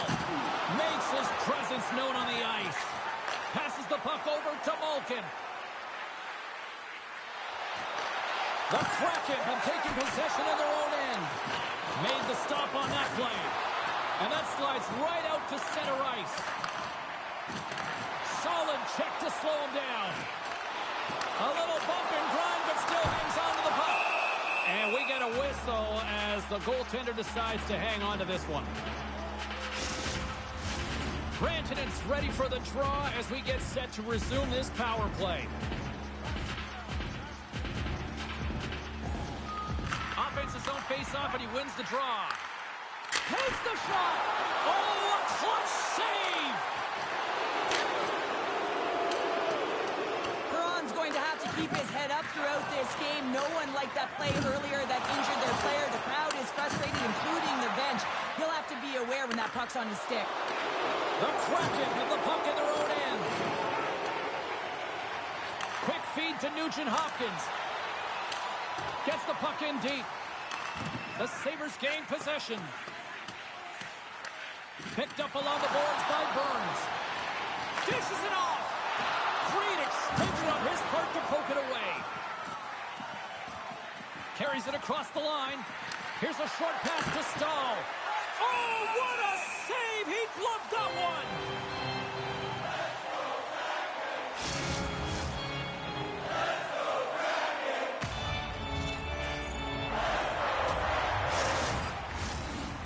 Makes his presence known on the ice. Passes the puck over to Malkin. The Kraken have taken possession of their own end. Made the stop on that play. And that slides right out to center ice. Solid check to slow him down. A little bump and grind, but still hangs on to the puck. And whistle as the goaltender decides to hang on to this one. Rantanen's ready for the draw as we get set to resume this power play. Offensive zone face-off, and he wins the draw. Takes the shot! Oh, a clutch save! Perron's going to have to keep his head up throughout this game. No one liked that play earlier that injured their player. The crowd is frustrated, including the bench. He'll have to be aware when that puck's on his stick. The Kraken have the puck in their own end. Quick feed to Nugent-Hopkins. Gets the puck in deep. The Sabres gain possession. Picked up along the boards by Burns. Dishes it off. Great extension on his part to poke it away. Carries it across the line. Here's a short pass to Stahl. Oh, what a save! He gloved that one!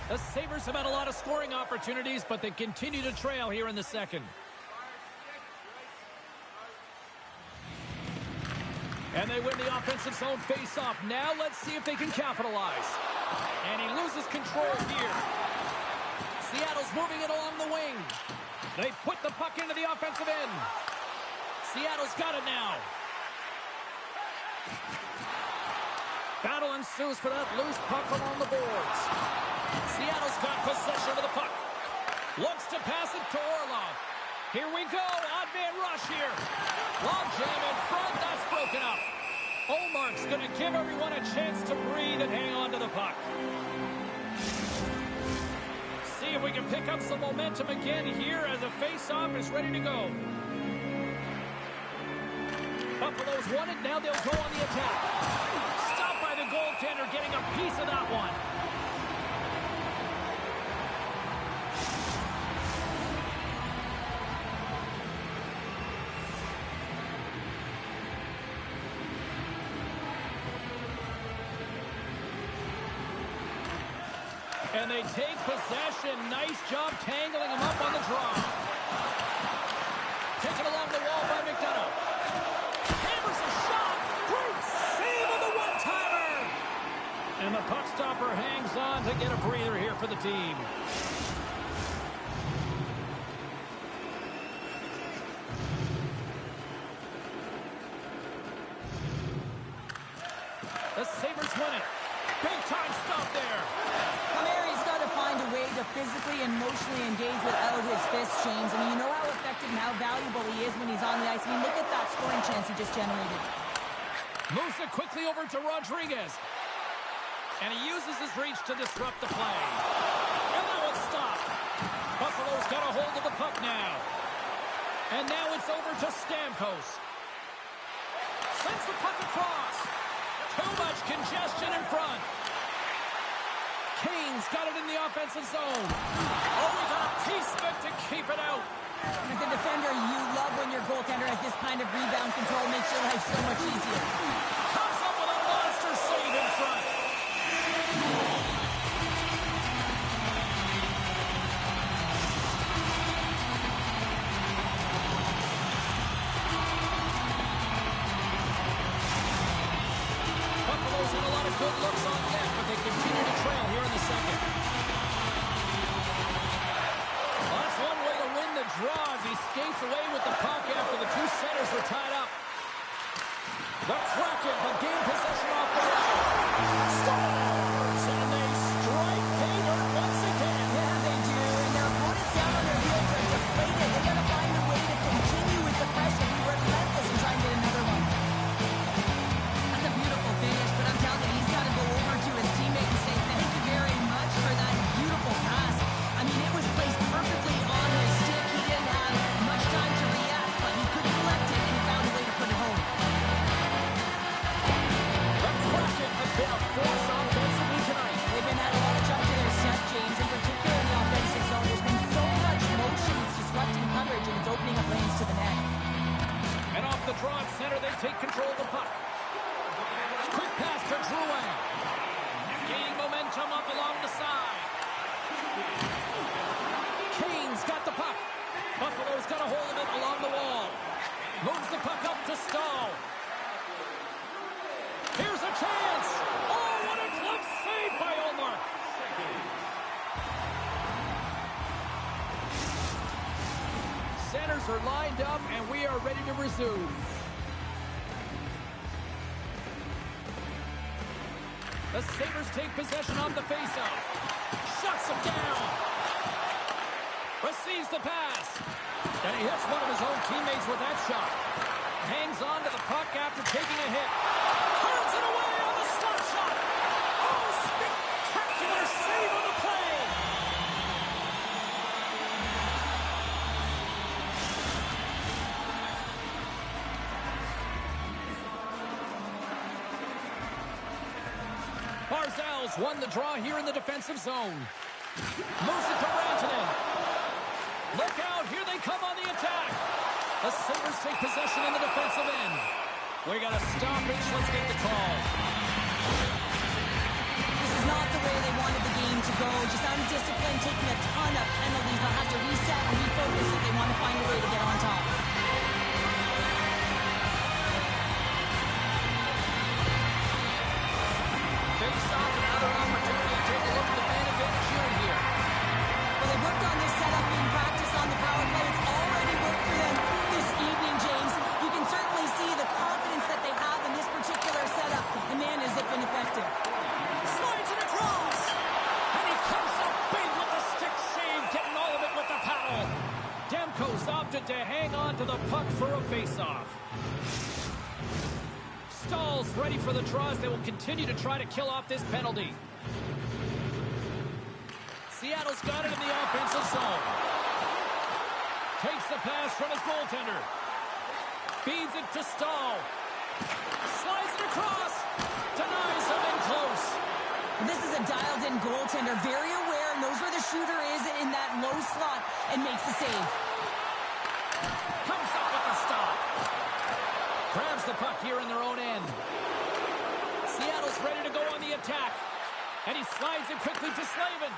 The Sabres have had a lot of scoring opportunities, but they continue to trail here in the second. And they win the offensive zone face-off. Now let's see if they can capitalize. And he loses control here. Seattle's moving it along the wing. They put the puck into the offensive end. Seattle's got it now. Battle ensues for that loose puck along the boards. Seattle's got possession of the puck. Looks to pass it to Orlov. Here we go. Odd man rush here. Long jam in front. That's broken up. Omark's going to give everyone a chance to breathe and hang on to the puck. See if we can pick up some momentum again here as the face-off is ready to go. Buffalo's won it. Now they'll go on the attack. Stopped by the goaltender, getting a piece of that one. And they take possession. Nice job tangling him up on the draw. Taken along the wall by McDonough. Hammers a shot. Great save on the one-timer. And the puck stopper hangs on to get a breather here for the team. The Sabres win it. Big time stop there. Palmieri's got to find a way to physically and emotionally engage without his fists, James. I mean, you know how effective and how valuable he is when he's on the ice. I mean, look at that scoring chance he just generated. Moves it quickly over to Rodriguez. And he uses his reach to disrupt the play. And that one's stopped. Buffalo's got a hold of the puck now. And now it's over to Stamkos. Sends the puck across. Too much congestion in front. Kane's got it in the offensive zone. Oh, he got a piece of it to keep it out. As a defender, you love when your goaltender has this kind of rebound control. Makes your life so much easier. Comes up with a monster save in front. Buffalo's had a lot of good looks on net, but they continue to trail here in the second. Well, that's one way to win the draw as he skates away with the puck after the two centers were tied up. The Kraken players are lined up, and we are ready to resume. The Sabres take possession of the faceoff. Shuts him down. Receives the pass. And he hits one of his own teammates with that shot. Hangs on to the puck after taking a hit. Turns it away on the slap shot. Oh, spectacular save on the play. Barzal's won the draw here in the defensive zone. Moves it to Rantanen. Look out, here they come on the attack. The Sabres take possession in the defensive end. We got a stoppage, let's get the call. This is not the way they wanted the game to go. Just undisciplined, taking a ton of penalties. They'll have to reset and refocus if they want to find a way to get on top. Face off, another opportunity to take a look at the man advantage unit here. Well, they worked on this setup in practice on the power play. It's already worked for them this evening, James. You can certainly see the confidence that they have in this particular setup. And man, has it been effective. Slides it across. And he comes up big with the stick save, getting all of it with the paddle. Demko's opted to hang on to the puck for a face-off. Stahl's ready for the draws. They will continue to try to kill off this penalty. Seattle's got it in the offensive zone. Takes the pass from his goaltender. Feeds it to Stahl. Slides it across. Denies him in close. This is a dialed-in goaltender. Very aware, knows where the shooter is in that low slot, and makes the save. Comes up with the stop. Grabs the puck here in their own end. Seattle's ready to go on the attack. And he slides it quickly to Slavin.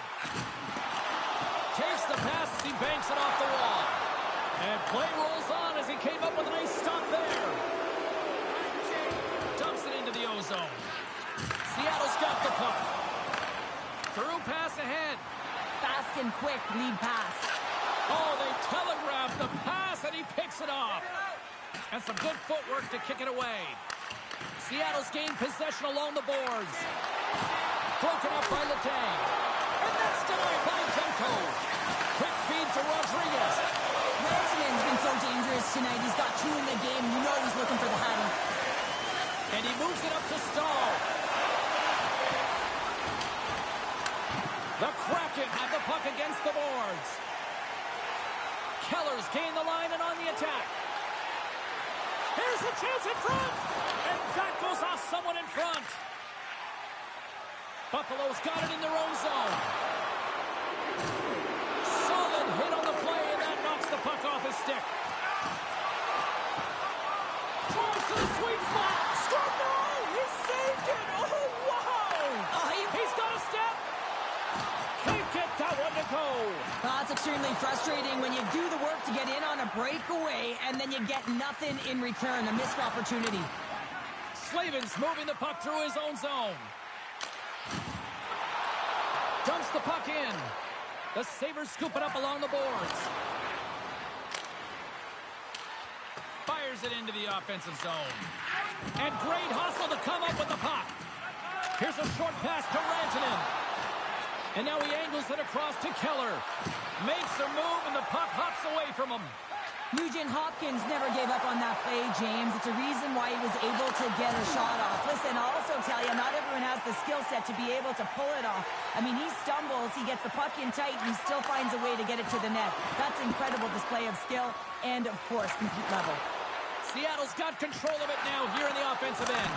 Takes the pass as he banks it off the wall. And play rolls on as he came up with a nice stop there. Dumps it into the ozone. Seattle's got the puck. Through pass ahead. Fast and quick lead pass. Oh, they telegraphed the pass and he picks it off. And some good footwork to kick it away. Seattle's gained possession along the boards. Broken up by Letang. And that's denied by Demko. Quick feed to Rodriguez. Rantanen's been so dangerous tonight. He's got two in the game. You know he's looking for the hattie. And he moves it up to Stahl. The Kraken have the puck against the boards. Keller's gained the line and on the attack. Here's a chance in front. And that goes off someone in front. Buffalo's got it in their own zone. Solid hit on the play, and that knocks the puck off his stick. Draws to the sweet spot. Struck, no! He saved it! Oh, wow! He's got a step. Can't get that one to go. It's extremely frustrating when you do the work to get in on a breakaway, and then you get nothing in return, a missed opportunity. Slavin's moving the puck through his own zone. Dumps the puck in. The Sabres scoop it up along the boards. Fires it into the offensive zone. And great hustle to come up with the puck. Here's a short pass to Rantanen. And now he angles it across to Keller. Makes a move and the puck hops away from him. Nugent Hopkins never gave up on that play, James. It's a reason why he was able to get a shot off. Listen, I'll also tell you, not everyone has the skill set to be able to pull it off. I mean, he stumbles, he gets the puck in tight, and he still finds a way to get it to the net. That's incredible display of skill and, of course, compete level. Seattle's got control of it now here in the offensive end.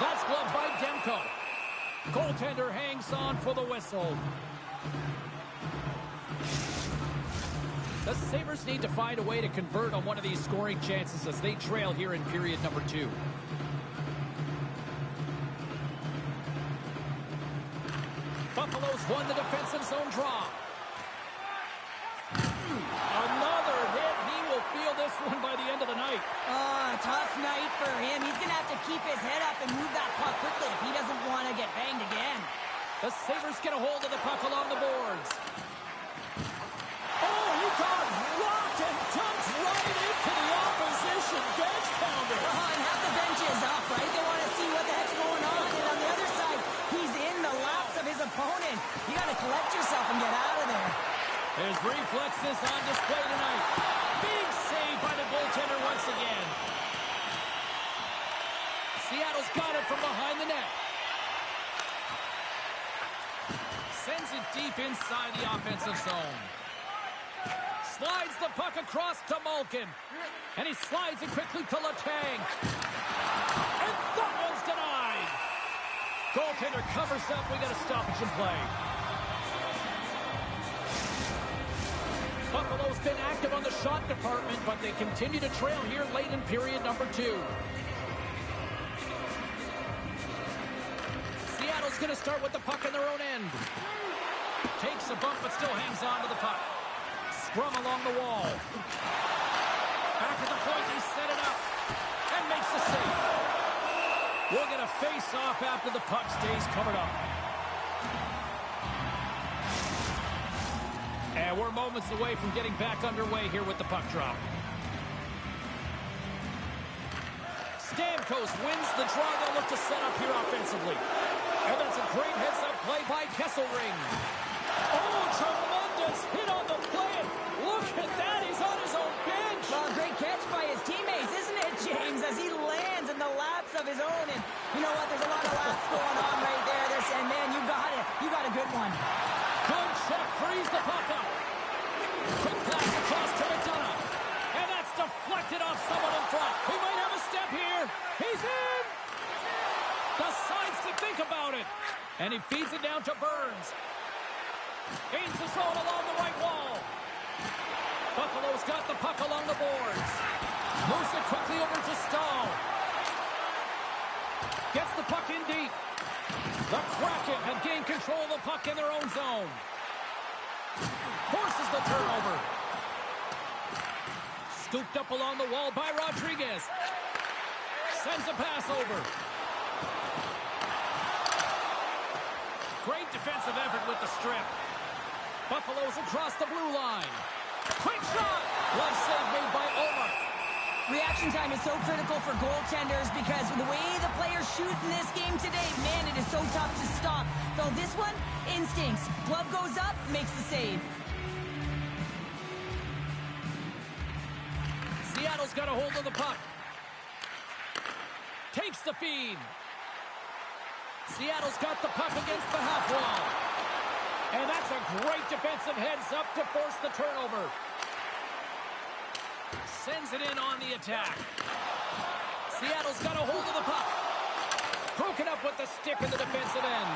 That's gloved by Demko. Goaltender hangs on for the whistle. The Sabres need to find a way to convert on one of these scoring chances as they trail here in period number 2. Buffalo's won the defensive zone draw. Another hit. He will feel this one by the end of the night. Tough night for him. He's going to have to keep his head up and move that puck quickly if he doesn't want to get banged again. The Sabres get a hold of the puck along the boards. Oh, he got rocked and dumped right His reflexes on display tonight. Big save by the goaltender once again. Seattle's got it from behind the net. Sends it deep inside the offensive zone. Slides the puck across to Malkin. And he slides it quickly to Letang. And that one's denied. Goaltender covers up. We got a stoppage in play. Buffalo's been active on the shot department, but they continue to trail here late in period number 2. Seattle's going to start with the puck in their own end. Takes a bump, but still hangs on to the puck. Scrum along the wall. Back at the point, he set it up. And makes the save. We'll get a face-off after the puck stays covered up. And we're moments away from getting back underway here with the puck drop. Stamkos wins the draw. They'll look to set up here offensively. And that's a great heads-up play by Kesselring. Oh, tremendous hit on the play. Look at that. He's on his own bench. Well, great catch by his teammates, isn't it, James? As he lands in the laps of his own. And you know what? There's a lot of laps going on right there. They're saying, man, you got it. You got a good one. Good check. Frees the puck up. Quick pass across to McDonough. And that's deflected off someone in front. He might have a step here. He's in. Decides to think about it. And he feeds it down to Burns. Gains the zone along the right wall. Buffalo's got the puck along the boards. Moves it quickly over to Stahl. Gets the puck in deep. The Kraken have gained control of the puck in their own zone. Forces the turnover. Scooped up along the wall by Rodriguez. Sends a pass over. Great defensive effort with the strip. Buffalo's across the blue line. Quick shot! Glove save made by Omar. Reaction time is so critical for goaltenders because the way the players shoot in this game today, man, it is so tough to stop. So this one, instincts. Glove goes up, makes the save. Seattle's got a hold of the puck. Takes the feed. Seattle's got the puck against the half wall. And that's a great defensive heads-up to force the turnover. Sends it in on the attack. Seattle's got a hold of the puck. Broken up with the stick in the defensive end.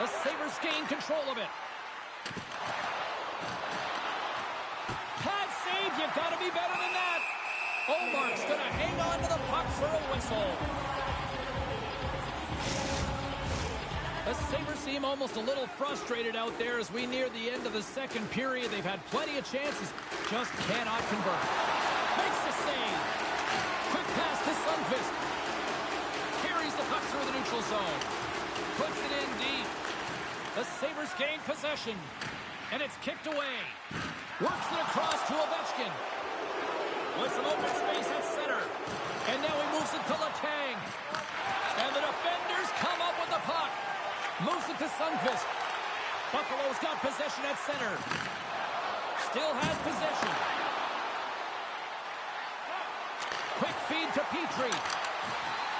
The Sabres gain control of it. Pad save, you've got to be better than that. Omar's going to hang on to the puck for a whistle. The Sabres seem almost a little frustrated out there as we near the end of the second period. They've had plenty of chances, just cannot convert. Makes the save. Quick pass to Sundqvist. Carries the puck through the neutral zone. Puts it in deep. The Sabres gain possession. And it's kicked away. Works it across to Ovechkin. With some open space at center. And now he moves it to Letang. And the defenders come up with the puck. Moves it to Sundqvist. Buffalo's got possession at center. Still has possession. Quick feed to Petrie.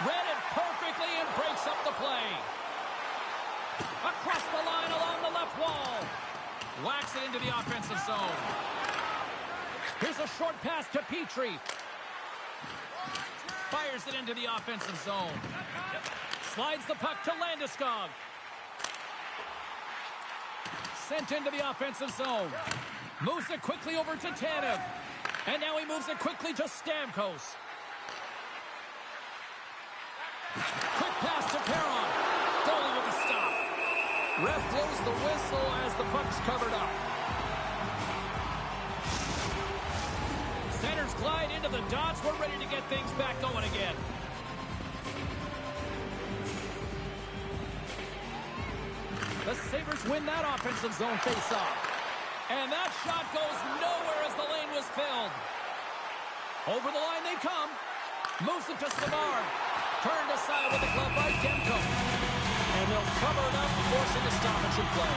Read it perfectly and breaks up the play. Across the line along the left wall. Whacks it into the offensive zone. Here's a short pass to Petrie. Fires it into the offensive zone. Slides the puck to Landeskog. Sent into the offensive zone. Moves it quickly over to Tanev. And now he moves it quickly to Stamkos. Quick pass to Perron. Goalie with the stop. Ref blows the whistle as the puck's covered up. Centers glide into the dots. We're ready to get things back going again. The Sabres win that offensive zone face-off. And that shot goes nowhere as the lane was filled. Over the line they come. Moves it to Savard. Turned aside with the glove by Demko. And they'll cover it up, forcing a stoppage in play.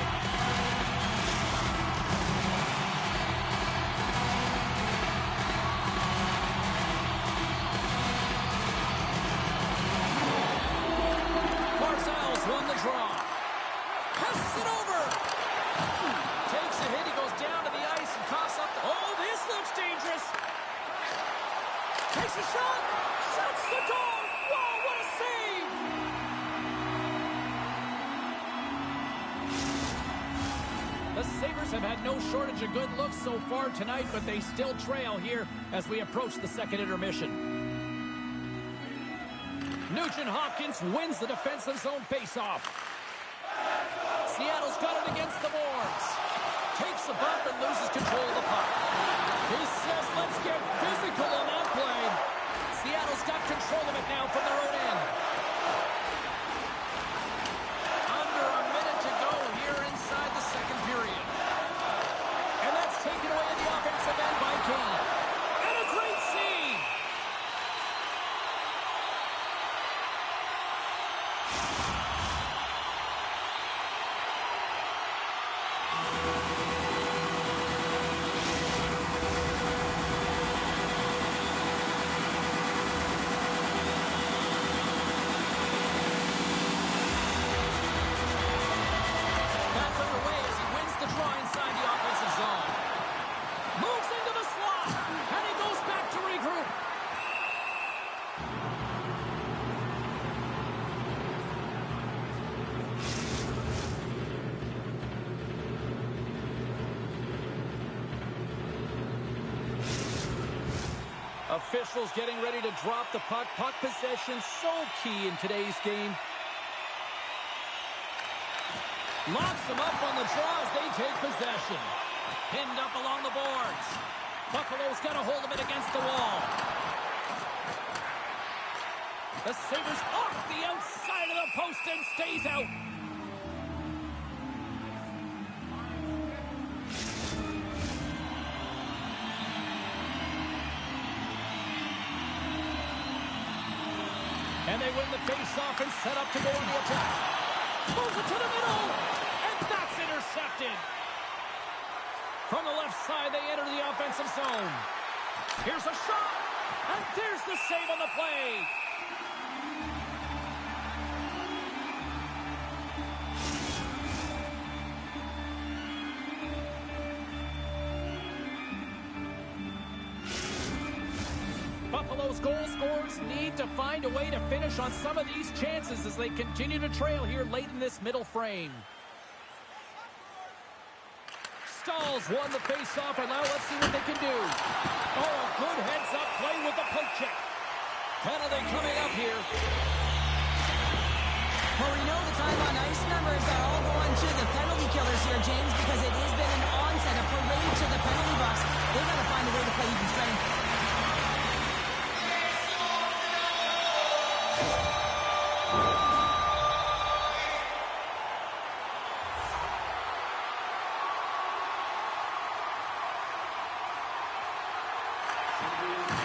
The Sabres have had no shortage of good looks so far tonight, but they still trail here as we approach the second intermission. Nugent-Hopkins wins the defensive zone faceoff. Seattle's got it against the boards. Takes a bump and loses control of the puck. He says, let's get physical on that play. Seattle's got control of it now from their own end. Under a minute to go here inside the second period. And that's taken away in the offensive end by Kane. And a great save! Officials getting ready to drop the puck. Puck possession so key in today's game. Locks them up on the draw as they take possession. Pinned up along the boards. Buffalo's got a hold of it against the wall. The Sabres off the outside of the post and stays out. And they win the face-off and set up to go on the attack. Moves it to the middle, and that's intercepted. From the left side, they enter the offensive zone. Here's a shot, and there's the save on the play. Buffalo's goal scorers need to find a way to finish on some of these chances as they continue to trail here late in this middle frame. Stahls won the face-off, and now let's see what they can do. Oh, a good heads-up play with the poke check. Penalty coming up here. Well, we know the time on ice numbers are all going to the penalty killers here, James, because it has been an onset, a parade to the penalty box. They've got to find a way to play even strength.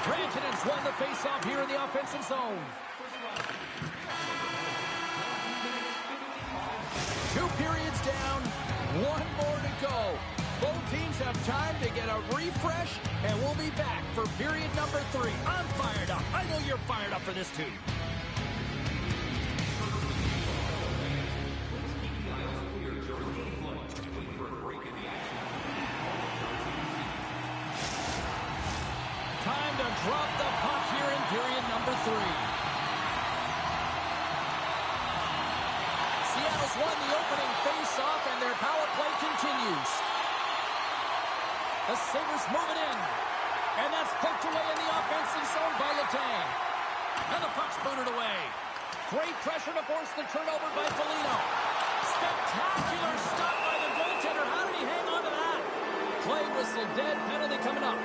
Rantanen's won the face-off here in the offensive zone. 2 periods down, 1 more to go. Both teams have time to get a refresh, and we'll be back for period number 3. I'm fired up. I know you're fired up for this too. Time to drop the puck here in period number 3. Seattle's won the opening face-off, and their power play continues. The Sabres move it in, and that's poked away in the offensive zone by Letang. And the puck's booted away. Great pressure to force the turnover by Foligno. Spectacular stop by the goaltender. How did he hang on to that? Play whistle dead, penalty coming up.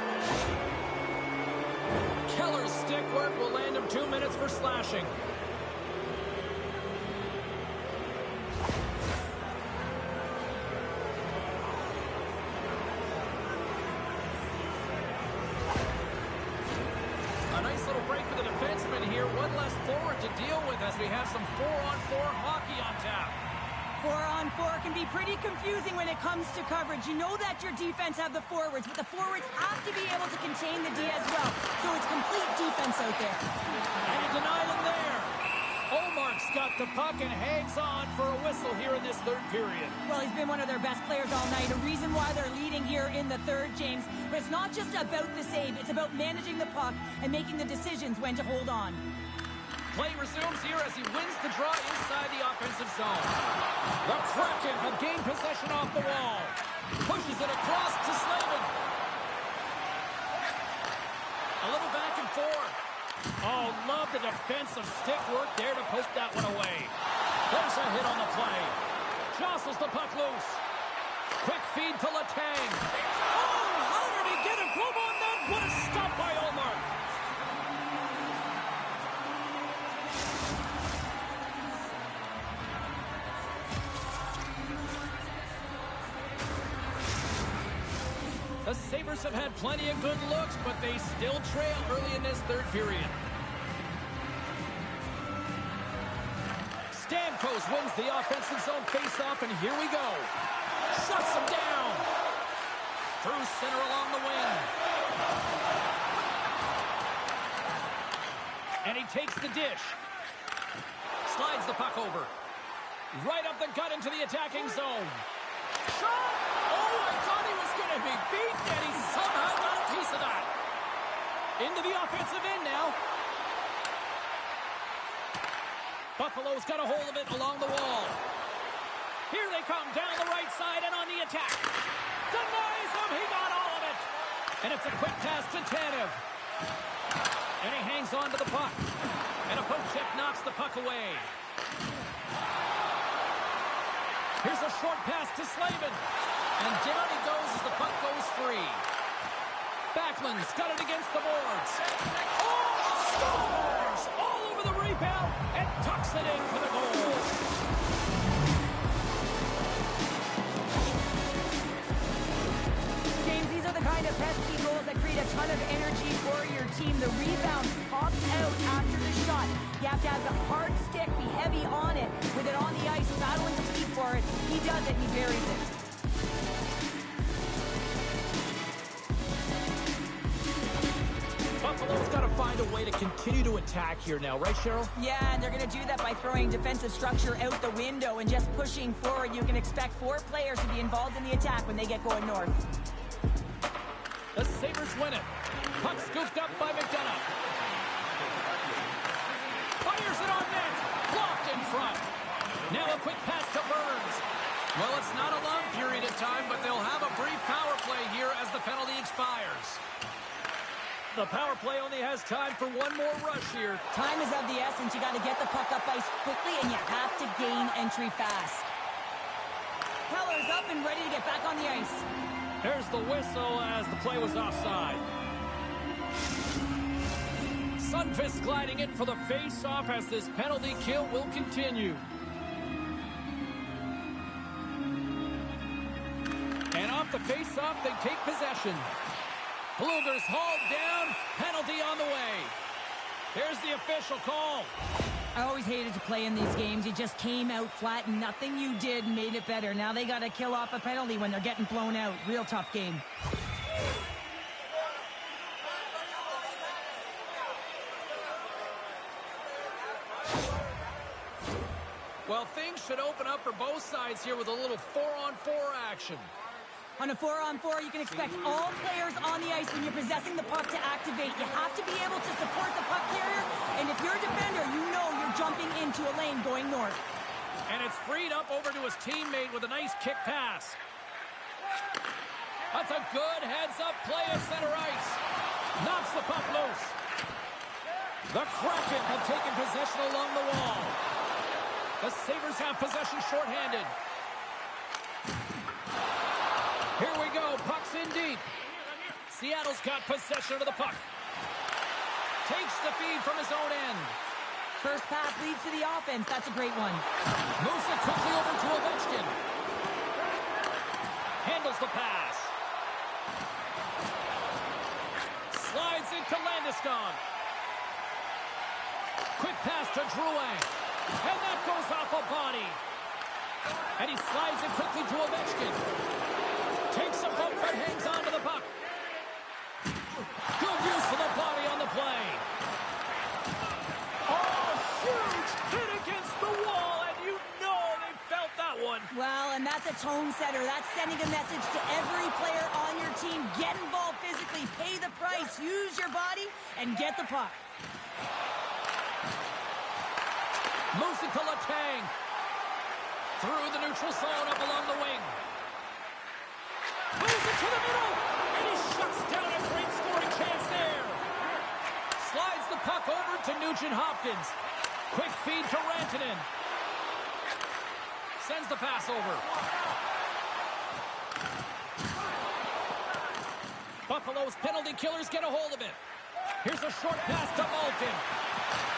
Keller's stick work will land him 2 minutes for slashing. A nice little break for the defenseman here. One less forward to deal with as we have some 4-on-4 hockey on tap. 4-on-4 can be pretty confusing when it comes to coverage. You know that your defense have the forwards, but the forwards have to be able to contain the D as well. So it's complete defense out there. And he denied him there. Omark's got the puck and hangs on for a whistle here in this third period. Well, he's been one of their best players all night. A reason why they're leading here in the third, James. But it's not just about the save. It's about managing the puck and making the decisions when to hold on. Play resumes here as he wins the draw inside the offensive zone. The Kraken have gained possession off the wall. Pushes it across to Slavin. A little back and forth. Oh, love the defensive stick work there to poke that one away. There's a hit on the play. Jostles the puck loose. Quick feed to Letang. Oh, how did he get a glove on that? What a stop by Ullmark. The Sabres have had plenty of good looks, but they still trail early in this third period. Stamkos wins the offensive zone faceoff, and here we go. Shuts him down. Through center along the wing. And he takes the dish. Slides the puck over. Right up the gut into the attacking zone. Shot! Oh, I thought he was going to be beaten, and he somehow got a piece of that. Into the offensive end now. Buffalo's got a hold of it along the wall. Here they come down the right side and on the attack. Denies him. He got all of it. And it's a quick pass to Tanev. And he hangs on to the puck. And a poke check knocks the puck away. Here's a short pass to Slavin. And down he goes as the puck goes free. Backlund's got it against the boards. Oh, scores! All over the rebound and tucks it in for the goal. James, these are the kind of pesky goals that create a ton of energy for your team. The rebound pops out after the shot. You have to have the hard stick, be heavy on it. With it on the ice, battling to keep for it. He does it, he buries it. Buffalo's got to find a way to continue to attack here now, right, Cheryl? Yeah, and they're going to do that by throwing defensive structure out the window and just pushing forward. You can expect 4 players to be involved in the attack when they get going north. The Sabres win it. Puck scooped up by McDonough. Fires it on net. Blocked in front. Now a quick pass to Burns. Well, it's not a long period of time, but they'll have a brief power play here as the penalty expires. The power play only has time for one more rush here. Time is of the essence. You got to get the puck up ice quickly, and you have to gain entry fast. Keller's up and ready to get back on the ice. There's the whistle as the play was offside. Sundqvist gliding in for the face-off as this penalty kill will continue. And off the face-off, they take possession. Blueger's hauled down. Penalty on the way. Here's the official call. I always hated to play in these games. You just came out flat and nothing you did made it better. Now they got to kill off a penalty when they're getting blown out. Real tough game. Well, things should open up for both sides here with a little 4-on-4 action. On a 4-on-4, you can expect all players on the ice when you're possessing the puck to activate. You have to be able to support the puck carrier, and if you're a defender, you know you're jumping into a lane going north. And it's freed up over to his teammate with a nice kick pass. That's a good heads-up play at center ice. Knocks the puck loose. The Kraken have taken possession along the wall. The Sabres have possession shorthanded. Here we go. Puck's in deep. Seattle's got possession of the puck. Takes the feed from his own end. First pass leads to the offense. That's a great one. Moves it quickly over to Ovechkin. Handles the pass. Slides into Landeskog. Quick pass to Drouin. And that goes off a body. And he slides it quickly to Ovechkin. Takes a poke but hangs on to the puck. Good use of the body on the play. Oh, huge hit against the wall, and you know they felt that one. Well, and that's a tone setter. That's sending a message to every player on your team. Get involved physically, pay the price, use your body, and get the puck. Moves it to Letang. Through the neutral zone up along the wing. Moves it to the middle, and he shuts down a great scoring chance there. Slides the puck over to Nugent-Hopkins. Quick feed to Rantanen. Sends the pass over. Buffalo's penalty killers get a hold of it. Here's a short pass to Malkin.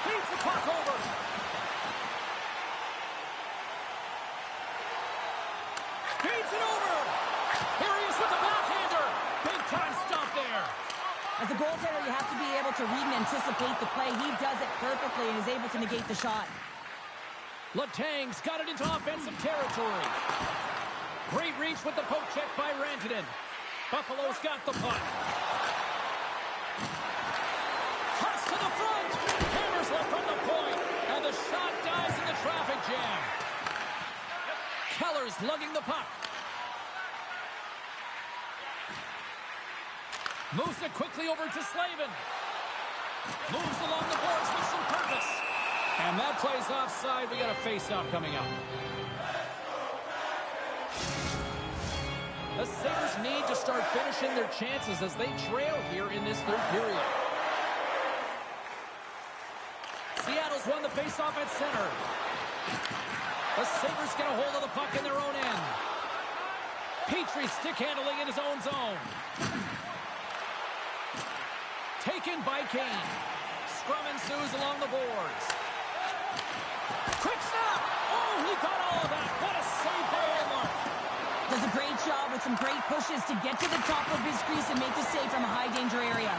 Feeds the puck over. Feeds it over. Here he is with the backhander. Big time stop there. As a goaltender, you have to be able to read and anticipate the play. He does it perfectly and is able to negate the shot. Letang's got it into offensive territory. Great reach with the poke check by Rantanen. Buffalo's got the puck. Toss to the front. Hammers left from the point. And the shot dies in the traffic jam. Keller's lugging the puck. Moves it quickly over to Slavin. Moves along the boards with some purpose. And that play's offside. We got a face-off coming up. The Sabres need to start finishing their chances as they trail here in this third period. Seattle's won the face-off at center. The Sabres get a hold of the puck in their own end. Petrie stick handling in his own zone. Taken by Kane. Scrum ensues along the boards. Quick snap! Oh, he got all of that. What a save by Omar. Does a great job with some great pushes to get to the top of his crease and make the save from a high-danger area.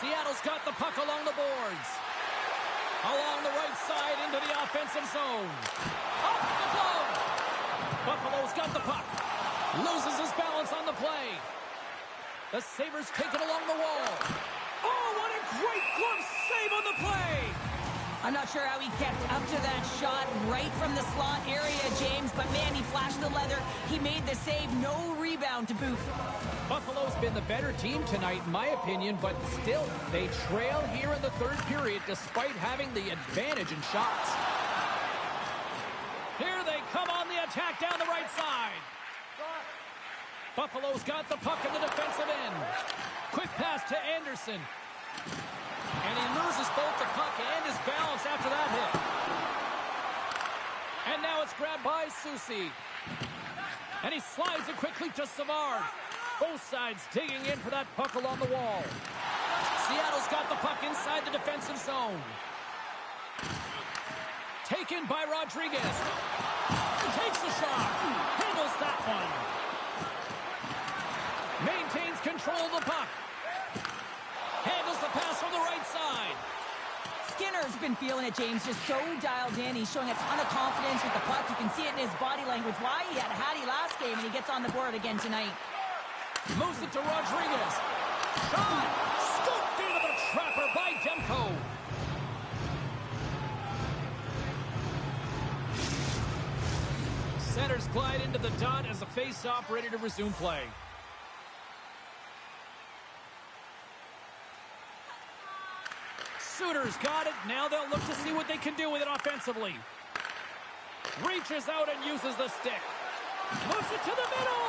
Seattle's got the puck along the boards. Along the right side into the offensive zone. Off the glove. Buffalo's got the puck. Loses his balance on the play. The Sabres take it along the wall. Oh, what a great glove save on the play! I'm not sure how he kept up to that shot right from the slot area, James, but man, he flashed the leather. He made the save, no rebound to boot. Buffalo's been the better team tonight, in my opinion, but still, they trail here in the third period despite having the advantage in shots. Here they come on the attack down the right side. Buffalo's got the puck in the defensive end. Quick pass to Anderson. And he loses both the puck and his balance after that hit. And now it's grabbed by Soucy. And he slides it quickly to Savard. Both sides digging in for that puck along the wall. Seattle's got the puck inside the defensive zone. Taken by Rodriguez. He takes the shot. Handles that one. Maintains control of the puck. Handles the pass from the right side. Skinner's been feeling it, James, just so dialed in. He's showing a ton of confidence with the puck. You can see it in his body language. Why he had Hattie last game, and he gets on the board again tonight. Moves it to Rodriguez. Shot! Scooped into the trapper by Demko. Centers glide into the dot as the face-off ready to resume play. Suter's got it. Now they'll look to see what they can do with it offensively. Reaches out and uses the stick. Moves it to the middle.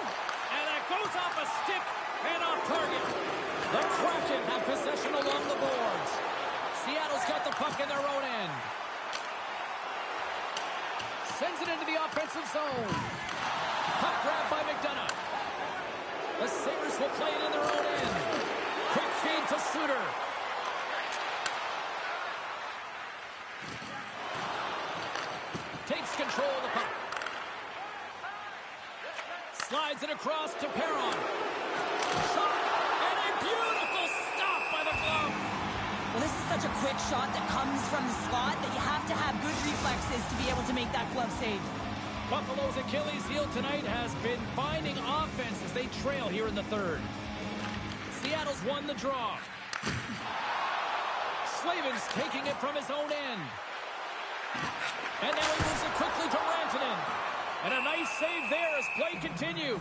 And that goes off a stick and off target. The Kraken have possession along the boards. Seattle's got the puck in their own end. Sends it into the offensive zone. Puck grabbed by McDonough. The Sabres will play it in their own end. Quick feed to Suter. Takes control of the puck. Slides it across to Perron. Shot, and a beautiful stop by the glove. Well, this is such a quick shot that comes from the slot that you have to have good reflexes to be able to make that glove save. Buffalo's Achilles heel tonight has been finding offense as they trail here in the third. Seattle's won the draw. Slavin's taking it from his own end. And now he moves it quickly to Rantanen. And a nice save there as play continues.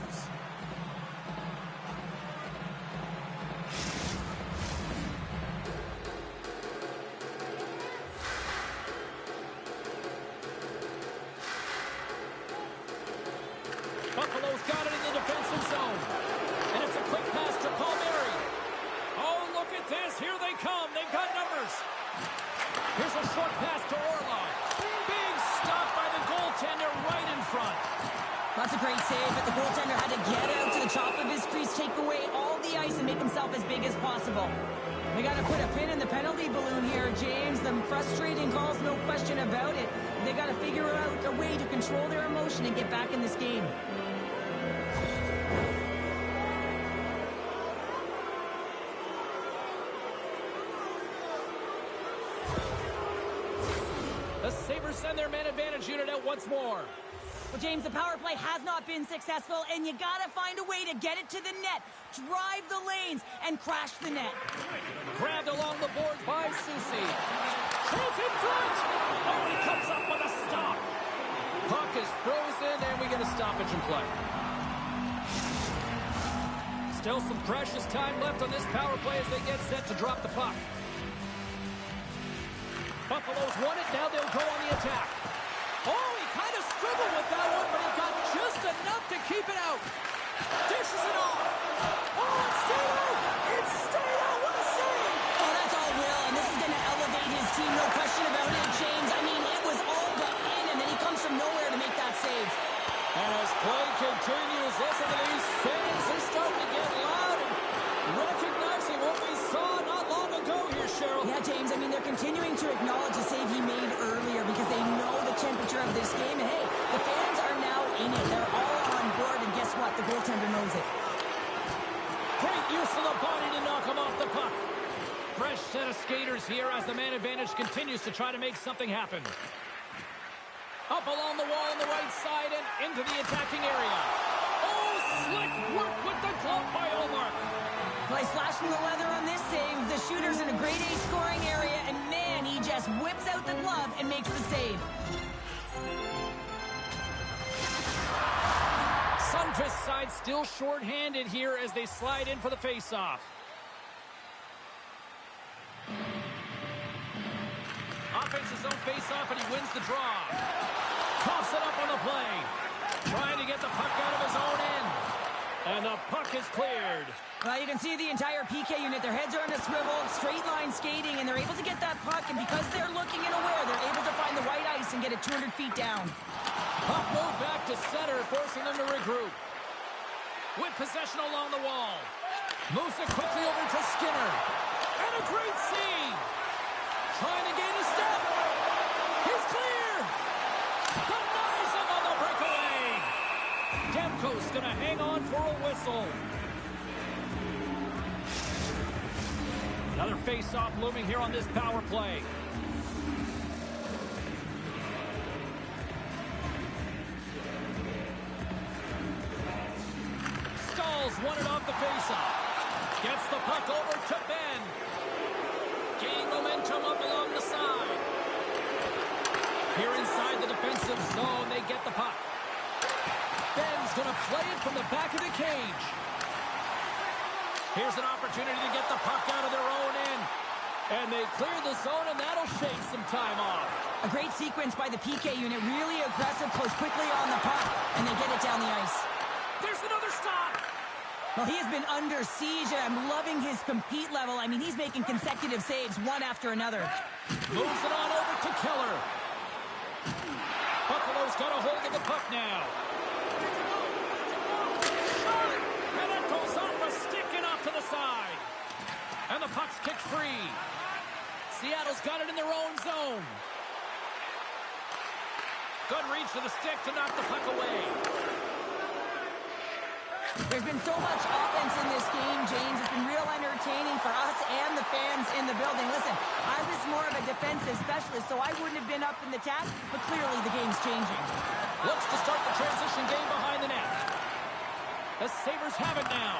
Buffalo's got it in the defense That's a great save, but the goaltender had to get out to the top of his crease, take away all the ice, and make himself as big as possible. We got to put a pin in the penalty balloon here, James. The frustrating calls, no question about it. They got to figure out a way to control their emotion and get back in this game. The Sabres send their man advantage unit out once more. Well, James, the power play has not been successful, and you got to find a way to get it to the net, drive the lanes, and crash the net. Grabbed along the boards by Soucy. Chase in front! Oh, he comes up with a stop. Puck is frozen, and we get a stoppage in play. Still some precious time left on this power play as they get set to drop the puck. Buffalo's won it, now they'll go on the attack. Oh, he kind of struggled with that one, but he got just enough to keep it out. Dishes it off. Oh, it stayed out. It stayed out. What a save. Oh, that's all Will, and this is going to elevate his team, no question about it, James. I mean, it was all but in, and then he comes from nowhere to make that save. And as play continues, listen to these fans. They're starting to get loud and recognizing what we saw not long ago here, Cheryl. Yeah, James, I mean, they're continuing to acknowledge the save he made earlier because they know the temperature of this game. And, hey, the fans are now in it. They're all on board, and guess what? The goaltender knows it. Great use of the body to knock him off the puck. Fresh set of skaters here as the man advantage continues to try to make something happen. Up along the wall on the right side and into the attacking area. Oh, slick work with the glove by Omar. Well, he's slashing the leather on this save. The shooter's in a grade A scoring area, and man, he just whips out the glove and makes the save. Sunfist side still short-handed here as they slide in for the face-off. Offense's own face-off, and he wins the draw. Coughs it up on the play. Trying to get the puck out of his own end. And the puck is cleared. Well, you can see the entire PK unit. Their heads are on a swivel, straight line skating, and they're able to get that puck. And because they're looking and aware, they're able to find the white ice and get it 200 feet down. Puck moved back to center, forcing them to regroup. With possession along the wall. Moves it quickly over to Skinner. And a great save. Trying to gain a step. He's clear. Denies him on the breakaway. Demko's going to hang on for a whistle. Another face-off looming here on this power play. Stalls won it off the face-off. Gets the puck over to Ben. Gaining momentum up along the side. Here inside the defensive zone, they get the puck. Ben's going to play it from the back of the cage. Here's an opportunity to get the puck out of their own end. And they clear the zone, and that'll shave some time off. A great sequence by the PK unit. Really aggressive, close quickly on the puck, and they get it down the ice. There's another stop. Well, he has been under siege, and I'm loving his compete level. I mean, he's making consecutive saves, one after another. Moves it on over to Keller. Buffalo's got a hold of the puck now. Shot! And it goes off a stick and off to the side. And the puck's kicked free. Seattle's got it in their own zone. Good reach to the stick to knock the puck away. There's been so much offense in this game, James. It's been real entertaining for us and the fans in the building. Listen, I was more of a defensive specialist, so I wouldn't have been up in the task, but clearly the game's changing. Looks to start the transition game behind the net. The Sabres have it now.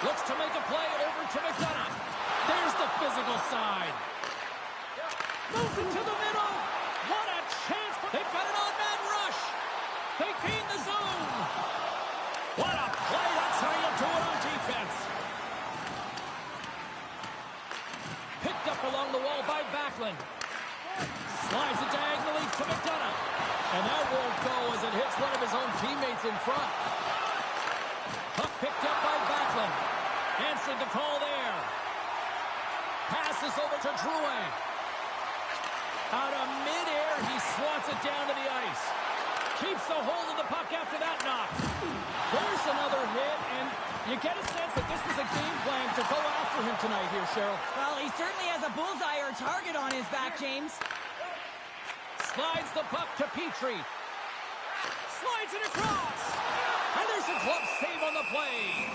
Looks to make a play over to McDonough. There's the physical side. Moves it to the middle. What a chance. They've got an on-man rush. They gain the zone. What a play. That's how you do it on defense. Picked up along the wall by Backlund. Slides it diagonally to McDonough. And that won't go as it hits one of his own teammates in front. Puck picked up by Backlund. Answered the call there. Passes over to Drouin. Out of midair, he swats it down to the ice. Keeps a hold of the puck after that knock. There's another hit, and you get a sense that this was a game plan to go after him tonight here, Cheryl. Well, he certainly has a bullseye or a target on his back, James. Slides the puck to Petrie. Slides it across. And there's a glove save on the play.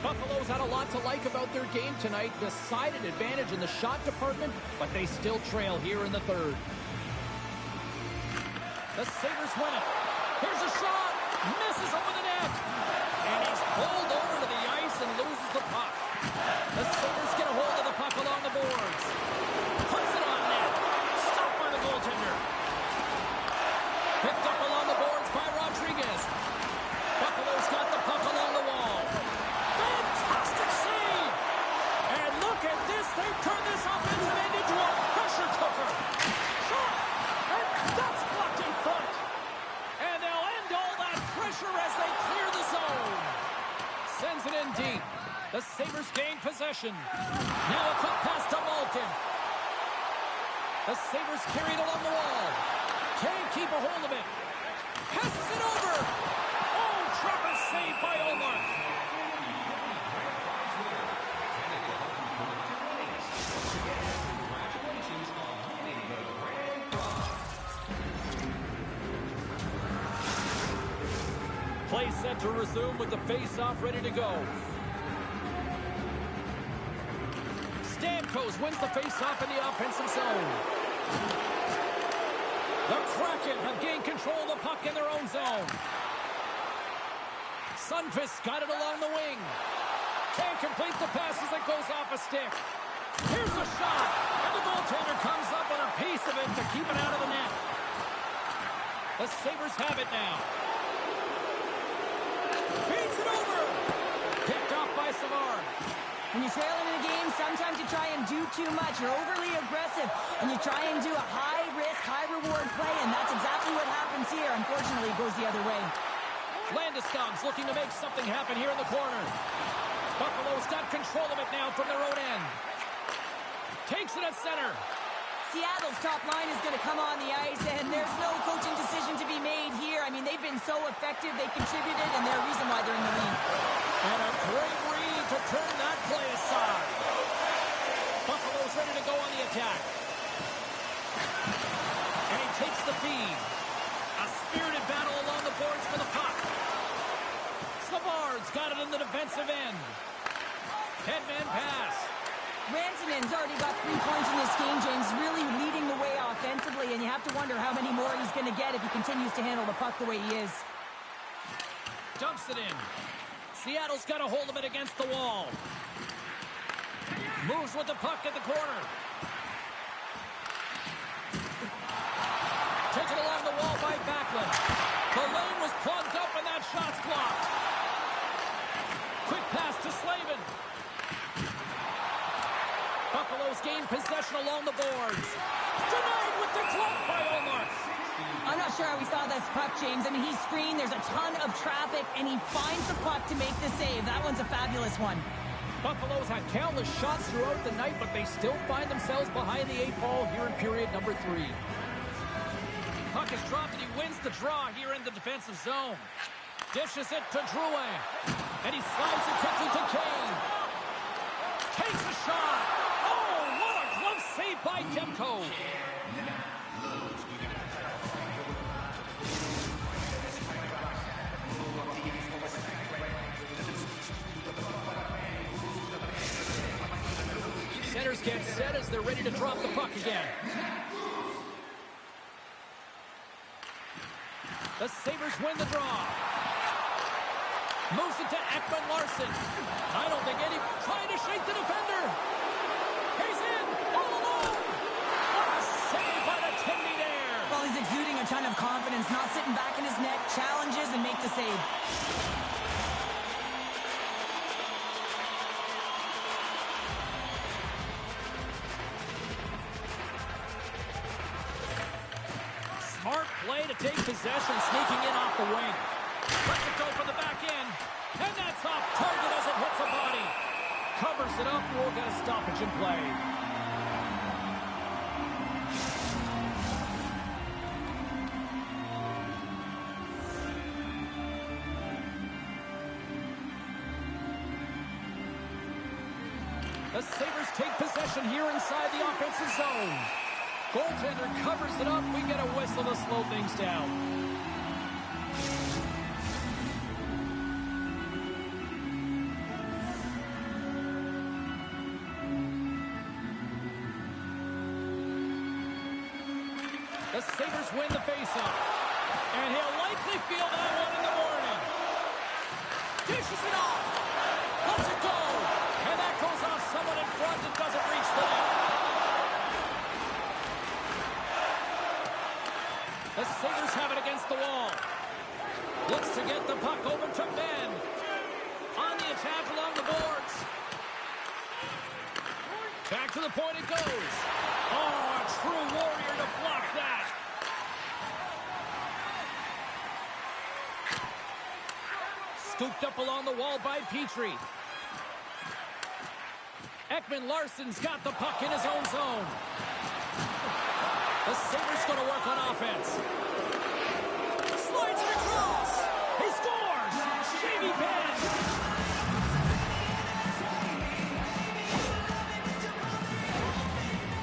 Buffalo's had a lot to like about their game tonight. Decided advantage in the shot department, but they still trail here in the third. The Sabres win it. Here's a shot. Misses over the net. And he's pulled over to the ice and loses the puck. The Sabres get a hold of the puck along the boards. Puts it on net. Stopped by the goaltender. Picked up along the boards by Rodriguez. Buffalo's got the puck along the wall. Fantastic save! And look at this. They've turned this offensive end into a pressure cooker. Shot! And that's blocked in front. And they'll end all that pressure as they clear the zone. Sends it in deep. The Sabres gain possession. Now a quick pass to Malkin. The Sabres carried along the wall. Can't keep a hold of it. Passes it over. Oh, trapper saved by Omar. Play set to resume with the face-off ready to go. Stamkos wins the face-off in the offensive zone. The Kraken have gained control of the puck in their own zone. Sundqvist got it along the wing. Can't complete the pass as it goes off a stick. Here's a shot, and the goaltender comes up on a piece of it to keep it out of the net. The Sabres have it now. Feeds it over. Picked off by Savard. When you're trailing in a game, sometimes you try and do too much. You're overly aggressive, and you try and do a high-risk, high-reward play, and that's exactly what happens here. Unfortunately, it goes the other way. Landeskog's looking to make something happen here in the corner. Buffalo's got control of it now from their own end. Takes it at center. Seattle's top line is going to come on the ice, and there's no coaching decision to be made here. I mean, they've been so effective, they contributed, and they're a reason why they're in the lead. And a great read to turn that play aside. Buffalo's ready to go on the attack. And he takes the feed. A spirited battle along the boards for the puck. Savard's got it in the defensive end. Headman pass. Rantanen's already got 3 points in this game, James, really leading the way offensively, and you have to wonder how many more he's going to get if he continues to handle the puck the way he is. Dumps it in. Seattle's got a hold of it against the wall. Moves with the puck at the corner. Taken along the wall by Backlund. The lane was plugged up and that shot's blocked. Quick pass to Slavin. Buffalo's gained possession along the boards. Denied with the glove by Omar. I'm not sure how we saw this puck, James. I mean, he's screened, there's a ton of traffic, and he finds the puck to make the save. That one's a fabulous one. Buffalo's had countless shots throughout the night, but they still find themselves behind the 8 ball here in period number 3. Puck is dropped and he wins the draw here in the defensive zone. Dishes it to Drouin. And he slides it quickly to Kane. Takes a shot. Oh, what a glove save by Demko. Centers get set as they're ready to drop the puck again. The Sabres win the draw. Moves it to Ekman Larson. I don't think any... Trying to shake the defender. He's in. All alone. What a save by the Tindy there. Well, he's exuding a ton of confidence, not sitting back in his net, challenges and make the save. Smart play to take possession, sneaking in off the wing. Puts it it go from the back end. And that's off target as it hits a body. Covers it up. We'll get a stoppage in play. The Sabres take possession here inside the offensive zone. Goaltender covers it up. We get a whistle to slow things down. The Sabres win the faceoff. And he'll likely feel that one in the morning. Dishes it off. Lets it go. And that goes off someone in front and doesn't reach the net. The Sabres have it against the wall. Looks to get the puck over to Ben. On the attack along the boards. Back to the point it goes. Oh, a true warrior to block that. Scooped up along the wall by Petrie. Ekman-Larsson's got the puck in his own zone. The Sabres going to work on offense. Slides it across. He scores. Jamie Benn.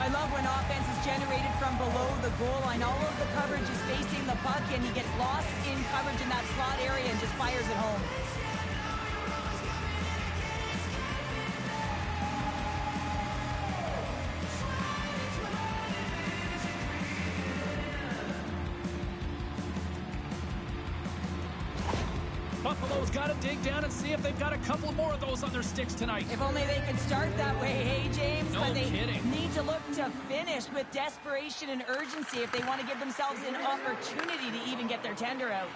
I love when offense is generated from below the goal line. All of the coverage is facing the puck, and he gets lost in coverage in that slot area and just fires it home. Buffalo's got to dig down and see if they've got a couple more of those on their sticks tonight. If only they could start that way, hey, James? No but they kidding. need to look to finish with desperation and urgency if they want to give themselves an opportunity to even get their tender out.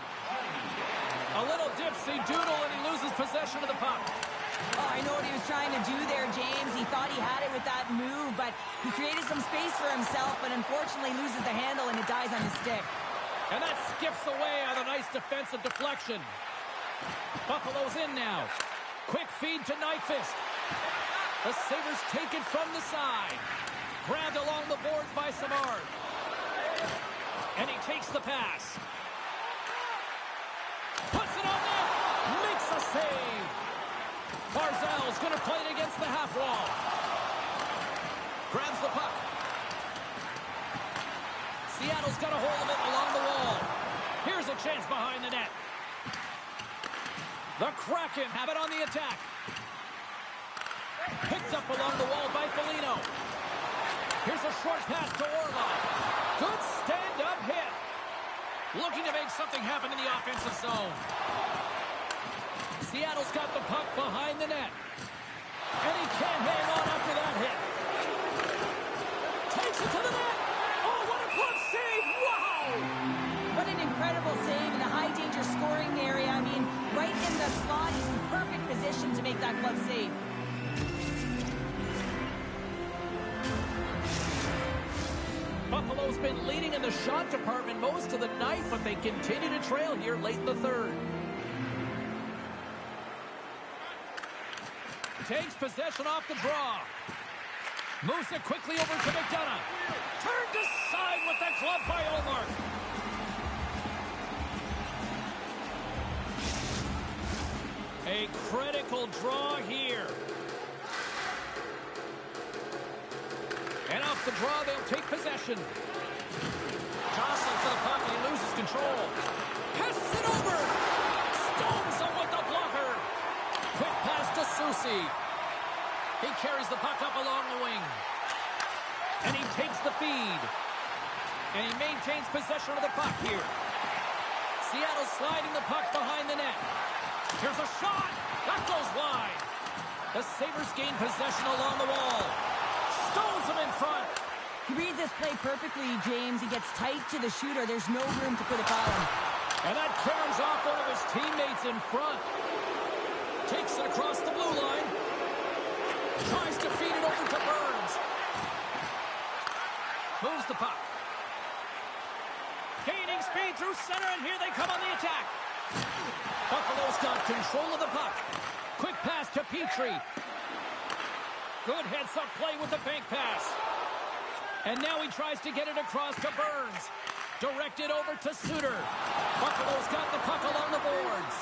A little dipsy doodle and he loses possession of the puck. Oh, I know what he was trying to do there, James. He thought he had it with that move, but he created some space for himself, but unfortunately loses the handle and it dies on his stick. And that skips away on a nice defensive deflection. Buffalo's in now. Quick feed to Nyquist. The Sabres take it from the side. Grabbed along the boards by Savard. And he takes the pass. Puts it on net. Makes a save. Barzal's going to play it against the half wall. Grabs the puck. Seattle's got a hold of it along the wall. Here's a chance behind the net. The Kraken have it on the attack. Picked up along the wall by Foligno. Here's a short pass to Orlov. Good stand-up hit. Looking to make something happen in the offensive zone. Seattle's got the puck behind the net. And he can't hang on after that hit. Takes it to the net. Oh, what a glove save. Wow! What an incredible save in a high-danger scoring area. I mean, right in the slot. He's in perfect position to make that glove save. Buffalo's been leading in the shot department most of the night, but they continue to trail here late in the third. Takes possession off the draw. Moves it quickly over to McDonough. Turned aside with that glove by Omar. A critical draw here. And off the draw, they'll take possession. Jostling for the puck, and he loses control. Passes it over. Stones him with the blocker. Quick pass to Soucy. He carries the puck up along the wing. And he takes the feed. And he maintains possession of the puck here. Seattle sliding the puck behind the net. Here's a shot. That goes wide. The Sabres gain possession along the wall. Stones him in front. He reads this play perfectly, James. He gets tight to the shooter. There's no room to put it by him. And that caroms off one of his teammates in front. Takes it across the blue line. Tries to feed it over to Burns. Moves the puck. Gaining speed through center, and here they come on the attack. Buffalo's got control of the puck. Quick pass to Petrie. Good heads-up play with the bank pass. And now he tries to get it across to Burns. Directed over to Suter. Buffalo's got the puck along the boards.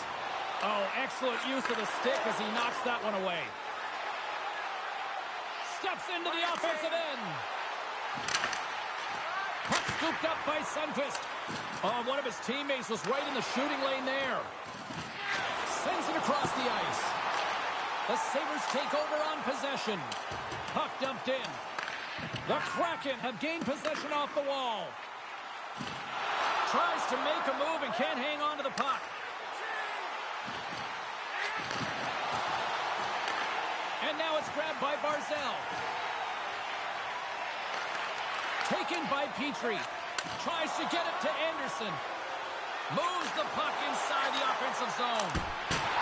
Oh, excellent use of the stick as he knocks that one away. Steps into the offensive end. Puck scooped up by Sundqvist. Oh, one of his teammates was right in the shooting lane there. Sends it across the ice. The Sabres take over on possession. Puck dumped in. The Kraken have gained possession off the wall. Tries to make a move and can't hang on to the puck. And now it's grabbed by Barzal. Taken by Petrie. Tries to get it to Anderson. Moves the puck inside the offensive zone.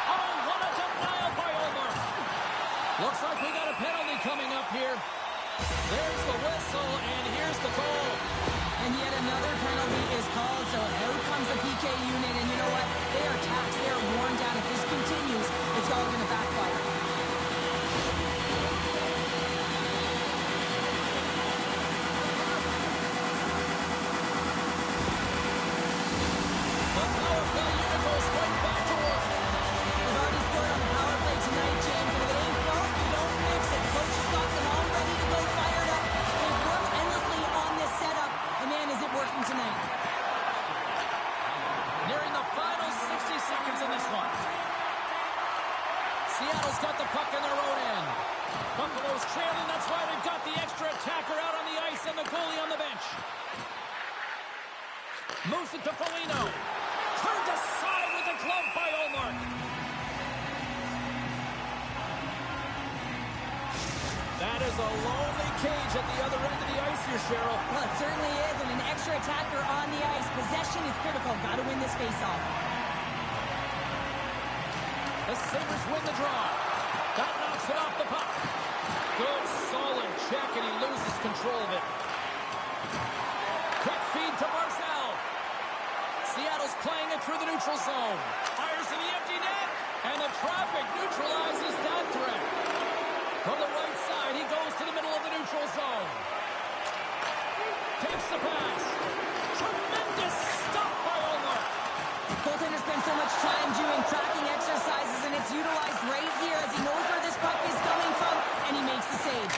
Oh, what a denial by Omar. Looks like we got a penalty coming up here. There's the whistle, and here's the goal. And yet another penalty is called, so out comes the PK unit, and you know what? They are taxed, they are worn down. If this continues, it's all going to backfire. The power play unit goes right back to work. They've already scored on the power play tonight, James, and if it ain't broke, you don't fix it. The coach has got them all ready to go fired up. They've worked endlessly on this setup, and man, is it working tonight. Nearing the final 60 seconds in this one. Seattle's got the puck in their own end. Buffalo's trailing, that's why they've got the extra attacker out on the ice and the goalie on the bench. Moves it to Foligno. Turned aside with the glove by Omar. That is a lonely cage at the other end of the ice here, Cheryl. Well, it certainly is, and an extra attacker on the ice. Possession is critical. Got to win this faceoff. The Sabres win the draw. That knocks it off the puck. Good, solid check, and he loses control of it. Quick feed to Barzal. Seattle's playing it through the neutral zone. Fires to the empty net, and the traffic neutralizes that threat. From the right side, he goes to the middle of the neutral zone. Takes the pass. Tremendous stop by Omar. Goaltender spends so much time doing tracking exercises, and it's utilized right here as he knows where this puck is coming from, and he makes the save.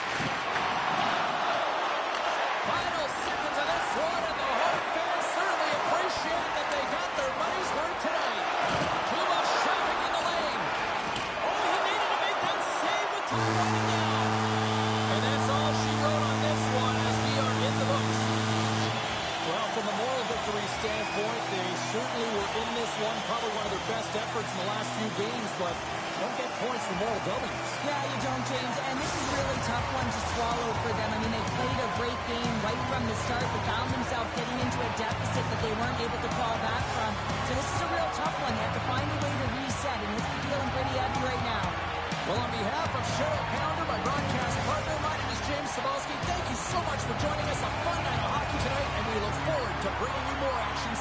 Final seconds of this one, and the home fans certainly appreciate that they got their money's worth tonight. Too much traffic in the lane. Oh, he needed to make that save with time running down. And that's all she wrote on this one as we are in the books. Well, from a moral victory standpoint, they certainly were in this one. Probably one of their best efforts in the last few games, but don't get points for moral W's. Yeah, you don't, James, and this is a really tough one to swallow for them. I mean, they played a great game right from the start, but found themselves getting into a deficit that they weren't able to crawl back from. So this is a real tough one. They have to find a way to reset, and it's feeling pretty heavy right now. Well, on behalf of Cheryl Pounder, my broadcast partner, my name is James Cebulski. Thank you so much for joining us. A fun night of hockey tonight, and we look forward to bringing you more action